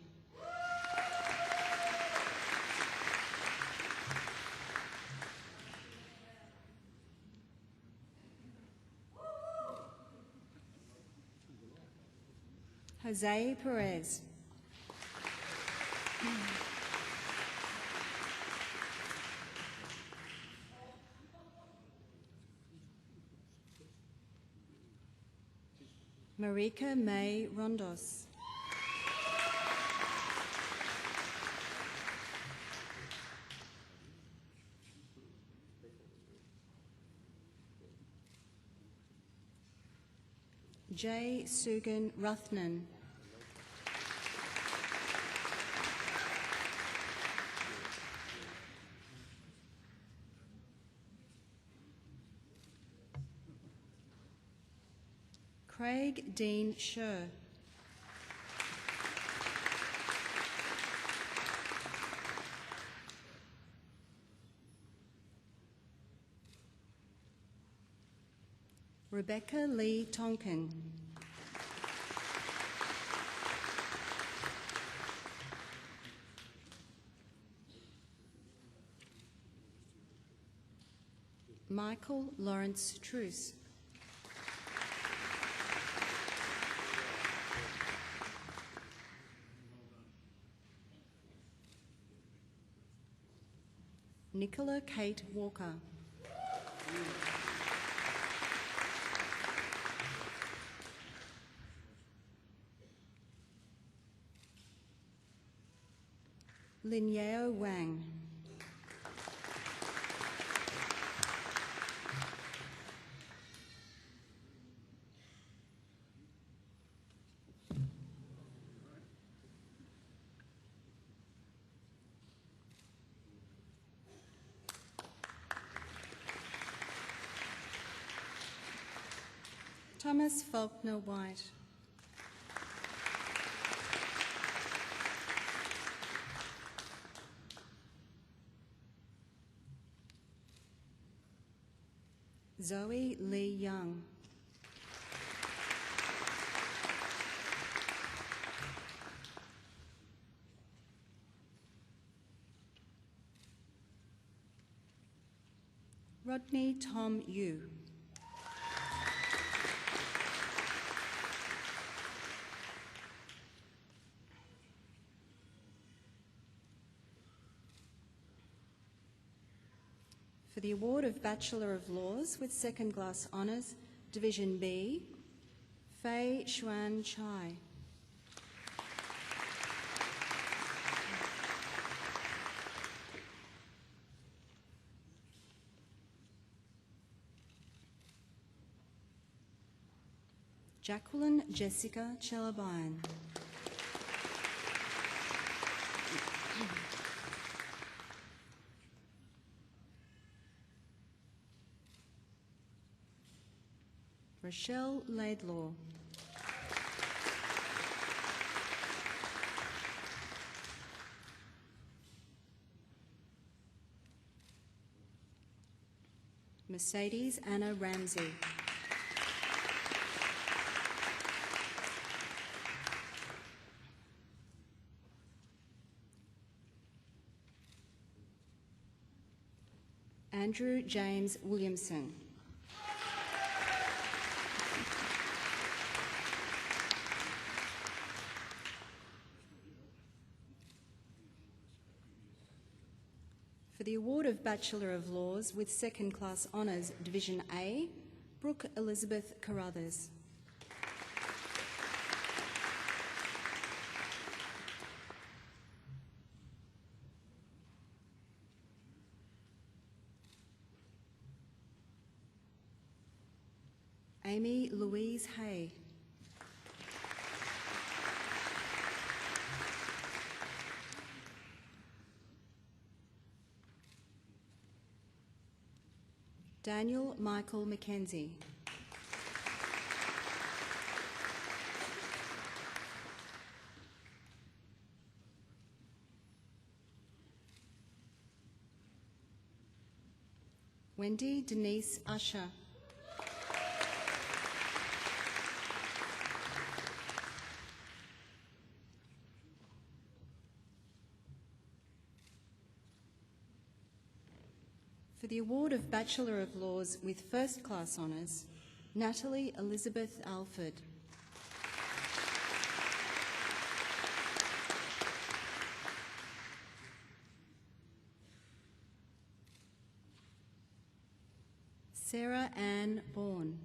Jose Perez. Marika May Rondos. Jay Sugan Ruthnan. Craig Dean Sher. Rebecca Lee Tonkin. Michael Lawrence Truce. Nicola Kate Walker. Linyao Wang. Thomas Faulkner White. Zoe Lee Young. Rodney Tom Yu. For the award of Bachelor of Laws with Second Class Honours, Division B, Fei Xuan Chai. Jacqueline Jessica Chelabayan. Rochelle Laidlaw. Mercedes Anna Ramsey. Andrew James Williamson. For the award of Bachelor of Laws with Second Class Honours, Division A, Brooke Elizabeth Carruthers. Amy Louise Hay. Daniel Michael Mackenzie. Wendy Denise Usher. For the award of Bachelor of Laws with First Class Honours, Natalie Elizabeth Alford. Sarah Ann Bourne.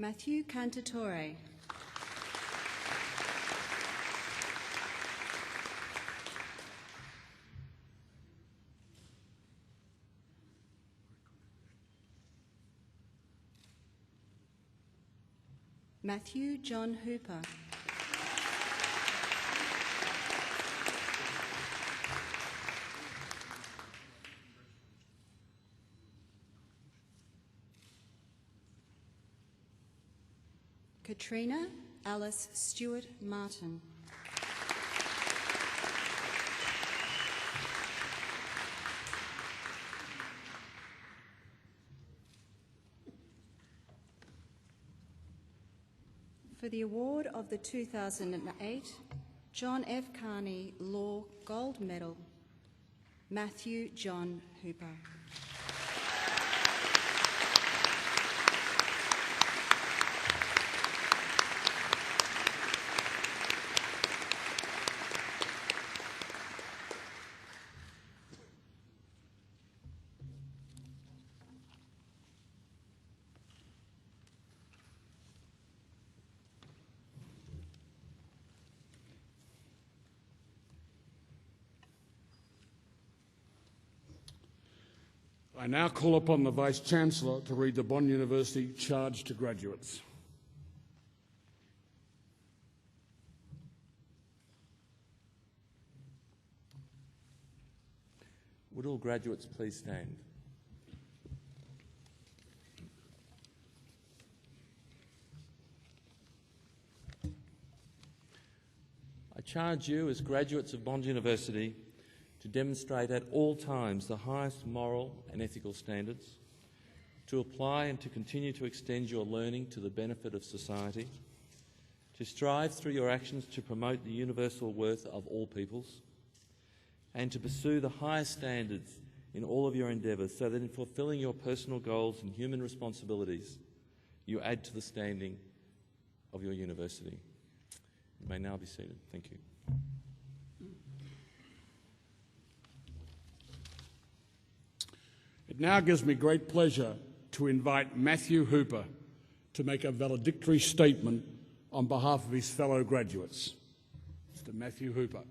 Matthew Cantatore. Matthew John Hooper. Katrina Alice Stewart Martin. For the award of the 2008 John F. Carney Law Gold Medal, Matthew John Hooper. I now call upon the Vice-Chancellor to read the Bond University charge to graduates. Would all graduates please stand? I charge you as graduates of Bond University to demonstrate at all times the highest moral and ethical standards, to apply and to continue to extend your learning to the benefit of society, to strive through your actions to promote the universal worth of all peoples, and to pursue the highest standards in all of your endeavours so that in fulfilling your personal goals and human responsibilities, you add to the standing of your university. You may now be seated. Thank you. It now gives me great pleasure to invite Matthew Hooper to make a valedictory statement on behalf of his fellow graduates. Mr. Matthew Hooper.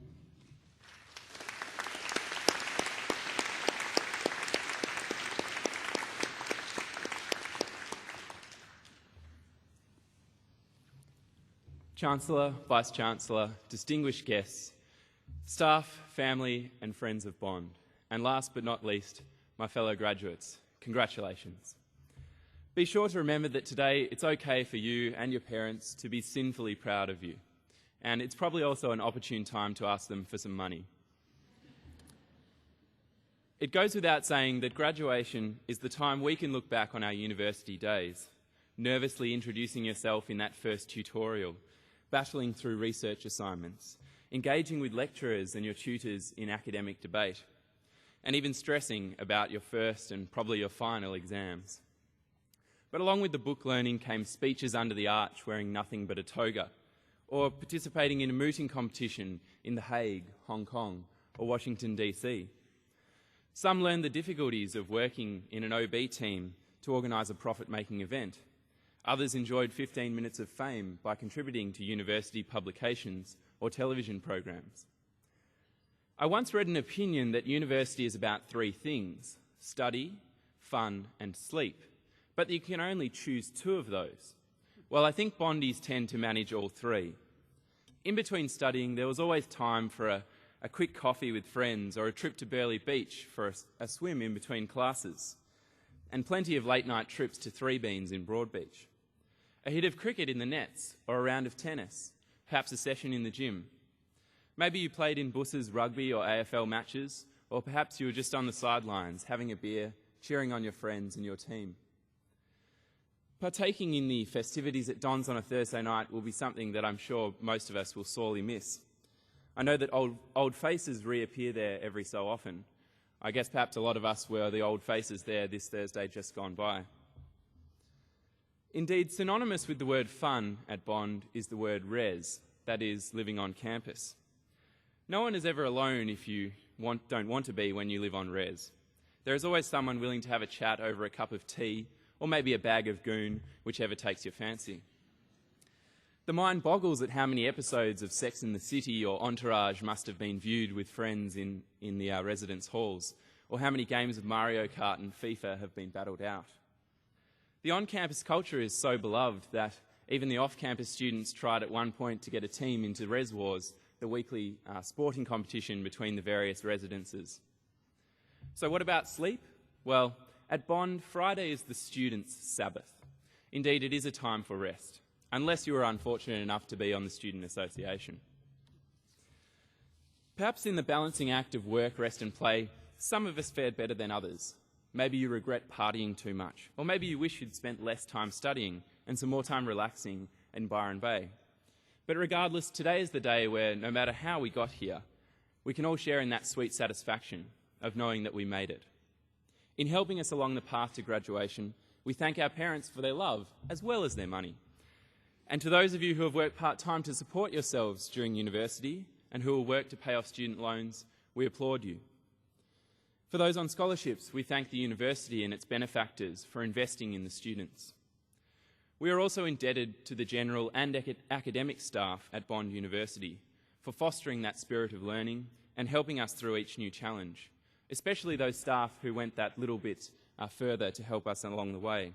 Chancellor, Vice-Chancellor, distinguished guests, staff, family and friends of Bond, and last but not least, my fellow graduates, congratulations. Be sure to remember that today it's okay for you and your parents to be sinfully proud of you, and it's probably also an opportune time to ask them for some money. It goes without saying that graduation is the time we can look back on our university days, nervously introducing yourself in that first tutorial, battling through research assignments, engaging with lecturers and your tutors in academic debate, and even stressing about your first and probably your final exams. But along with the book learning came speeches under the arch wearing nothing but a toga, or participating in a mooting competition in The Hague, Hong Kong, or Washington, DC. Some learned the difficulties of working in an OB team to organise a profit-making event. Others enjoyed 15 minutes of fame by contributing to university publications or television programs. I once read an opinion that university is about three things: study, fun, and sleep, but you can only choose two of those. Well, I think Bondies tend to manage all three. In between studying, there was always time for a quick coffee with friends or a trip to Burleigh Beach for a swim in between classes, and plenty of late-night trips to Three Beans in Broadbeach. A hit of cricket in the nets or a round of tennis, perhaps a session in the gym. Maybe you played in Buss's rugby or AFL matches, or perhaps you were just on the sidelines having a beer, cheering on your friends and your team. Partaking in the festivities at Don's on a Thursday night will be something that I'm sure most of us will sorely miss. I know that old faces reappear there every so often. I guess perhaps a lot of us were the old faces there this Thursday just gone by. Indeed, synonymous with the word fun at Bond is the word res, that is, living on campus. No one is ever alone if you don't want to be when you live on res. There is always someone willing to have a chat over a cup of tea, or maybe a bag of goon, whichever takes your fancy. The mind boggles at how many episodes of Sex and the City or Entourage must have been viewed with friends in the residence halls, or how many games of Mario Kart and FIFA have been battled out. The on-campus culture is so beloved that even the off-campus students tried at one point to get a team into Res Wars, the weekly sporting competition between the various residences. So what about sleep? Well, at Bond, Friday is the students' Sabbath. Indeed, it is a time for rest. unless you were unfortunate enough to be on the Student Association. Perhaps in the balancing act of work, rest and play, some of us fared better than others. Maybe you regret partying too much, or maybe you wish you'd spent less time studying and some more time relaxing in Byron Bay. But regardless, today is the day where, no matter how we got here, we can all share in that sweet satisfaction of knowing that we made it. In helping us along the path to graduation, we thank our parents for their love as well as their money. And to those of you who have worked part-time to support yourselves during university and who will work to pay off student loans, we applaud you. For those on scholarships, we thank the university and its benefactors for investing in the students. We are also indebted to the general and academic staff at Bond University for fostering that spirit of learning and helping us through each new challenge, especially those staff who went that little bit further to help us along the way.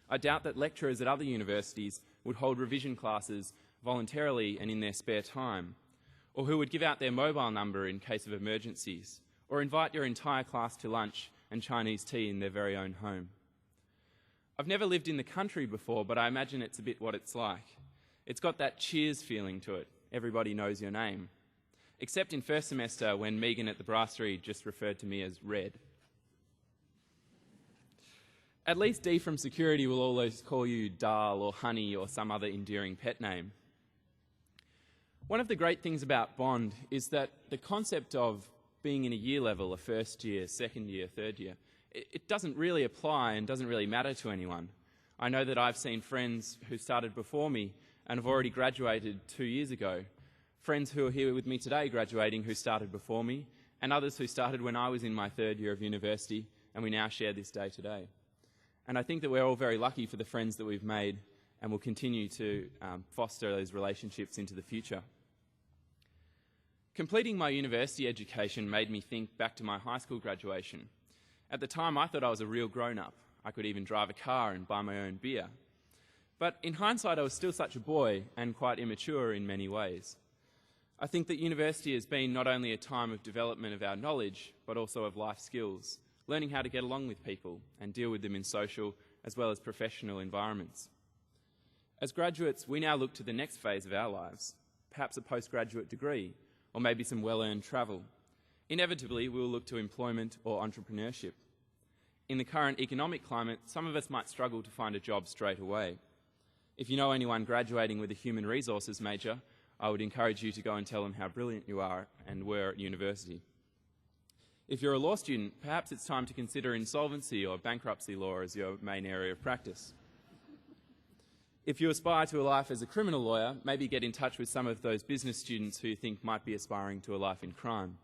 I doubt that lecturers at other universities would hold revision classes voluntarily and in their spare time, or who would give out their mobile number in case of emergencies, or invite your entire class to lunch and Chinese tea in their very own home. I've never lived in the country before, but I imagine it's a bit what it's like. It's got that Cheers feeling to it. Everybody knows your name. Except in first semester when Megan at the brasserie just referred to me as Red. At least Dee from security will always call you Darl or Honey or some other endearing pet name. One of the great things about Bond is that the concept of being in a year level, a first year, second year, third year, it doesn't really apply and doesn't really matter to anyone. I know that I've seen friends who started before me and have already graduated 2 years ago, friends who are here with me today graduating who started before me, and others who started when I was in my third year of university, and we now share this day today. And I think that we're all very lucky for the friends that we've made and will continue to foster those relationships into the future. Completing my university education made me think back to my high school graduation. At the time, I thought I was a real grown-up. I could even drive a car and buy my own beer. But in hindsight, I was still such a boy and quite immature in many ways. I think that university has been not only a time of development of our knowledge, but also of life skills, learning how to get along with people and deal with them in social as well as professional environments. As graduates, we now look to the next phase of our lives, perhaps a postgraduate degree, or maybe some well-earned travel. Inevitably, we will look to employment or entrepreneurship. In the current economic climate, some of us might struggle to find a job straight away. If you know anyone graduating with a human resources major, I would encourage you to go and tell them how brilliant you are and were at university. If you're a law student, perhaps it's time to consider insolvency or bankruptcy law as your main area of practice. If you aspire to a life as a criminal lawyer, maybe get in touch with some of those business students who you think might be aspiring to a life in crime.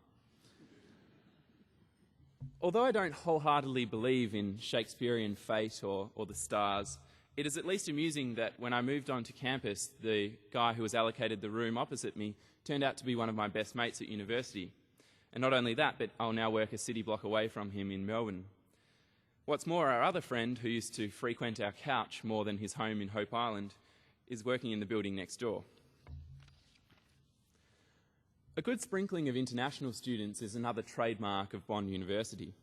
Although I don't wholeheartedly believe in Shakespearean fate or the stars, it is at least amusing that when I moved onto campus, the guy who was allocated the room opposite me turned out to be one of my best mates at university. And not only that, but I'll now work a city block away from him in Melbourne. What's more, our other friend, who used to frequent our couch more than his home in Hope Island, is working in the building next door. A good sprinkling of international students is another trademark of Bond University,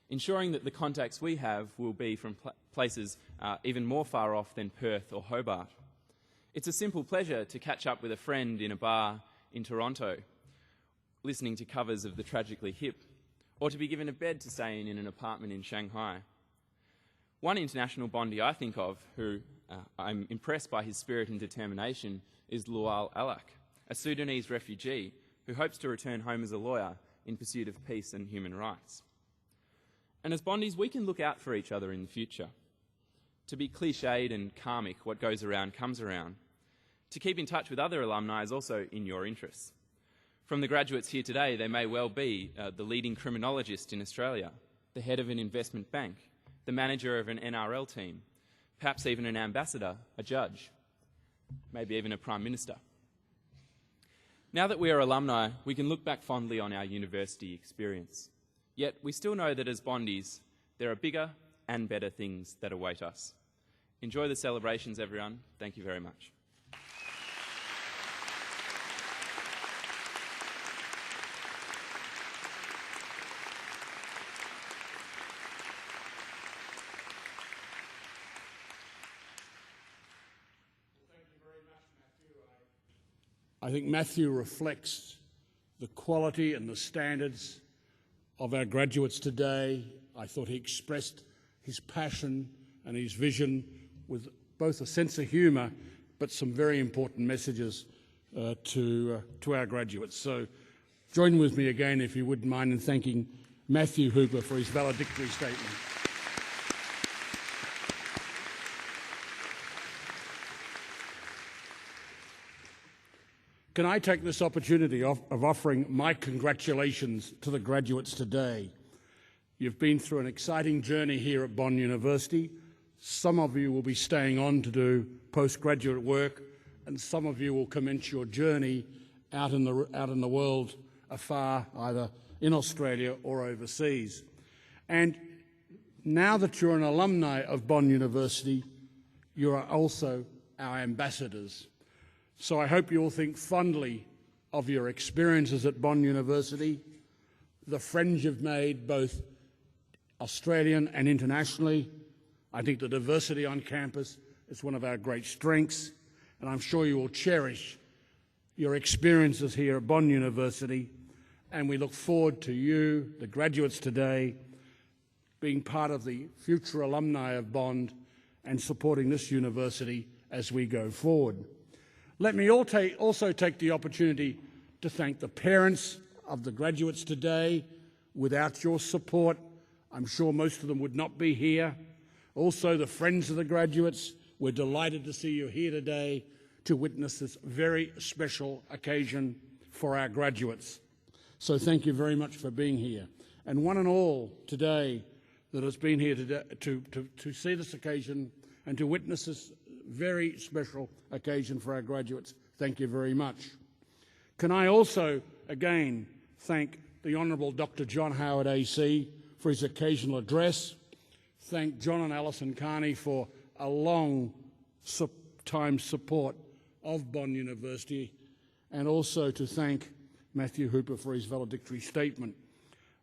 ensuring that the contacts we have will be from places even more far off than Perth or Hobart. It's a simple pleasure to catch up with a friend in a bar in Toronto, listening to covers of The Tragically Hip, or to be given a bed to stay in an apartment in Shanghai. One international Bondi I think of, who I'm impressed by his spirit and determination, is Lual Alak, a Sudanese refugee who hopes to return home as a lawyer in pursuit of peace and human rights. And as Bondis, we can look out for each other in the future. To be cliched and karmic, what goes around comes around. To keep in touch with other alumni is also in your interests. From the graduates here today, they may well be the leading criminologist in Australia, the head of an investment bank, the manager of an NRL team, perhaps even an ambassador, a judge, maybe even a prime minister. Now that we are alumni, we can look back fondly on our university experience. Yet we still know that as Bondis, there are bigger and better things that await us. Enjoy the celebrations, everyone. Thank you very much. I think Matthew reflects the quality and the standards of our graduates today. I thought he expressed his passion and his vision with both a sense of humour but some very important messages to our graduates. So join with me again, if you wouldn't mind, in thanking Matthew Hooper for his valedictory statement. Can I take this opportunity of offering my congratulations to the graduates today? You've been through an exciting journey here at Bond University. Some of you will be staying on to do postgraduate work, and some of you will commence your journey out in the world afar, either in Australia or overseas. And now that you're an alumni of Bond University, you are also our ambassadors. So I hope you will think fondly of your experiences at Bond University, the friends you've made both Australian and internationally. I think the diversity on campus is one of our great strengths, and I'm sure you will cherish your experiences here at Bond University, and we look forward to you, the graduates today, being part of the future alumni of Bond and supporting this university as we go forward. Let me also take the opportunity to thank the parents of the graduates today. Without your support, I'm sure most of them would not be here. Also, the friends of the graduates, we're delighted to see you here today to witness this very special occasion for our graduates. So thank you very much for being here. And one and all today that has been here today to see this occasion and to witness this very special occasion for our graduates, thank you very much. Can I also, again, thank the Honourable Dr. John Howard AC for his occasional address, thank John and Alison Carney for a long time support of Bond University, and also to thank Matthew Hooper for his valedictory statement.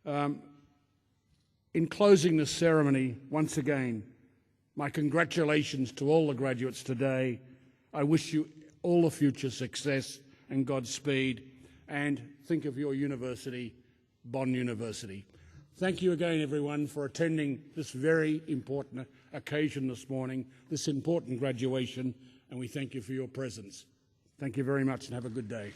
In closing this ceremony, once again, my congratulations to all the graduates today. I wish you all the future success and Godspeed, and think of your university, Bond University. Thank you again, everyone, for attending this very important occasion this morning, this important graduation, and we thank you for your presence. Thank you very much and have a good day.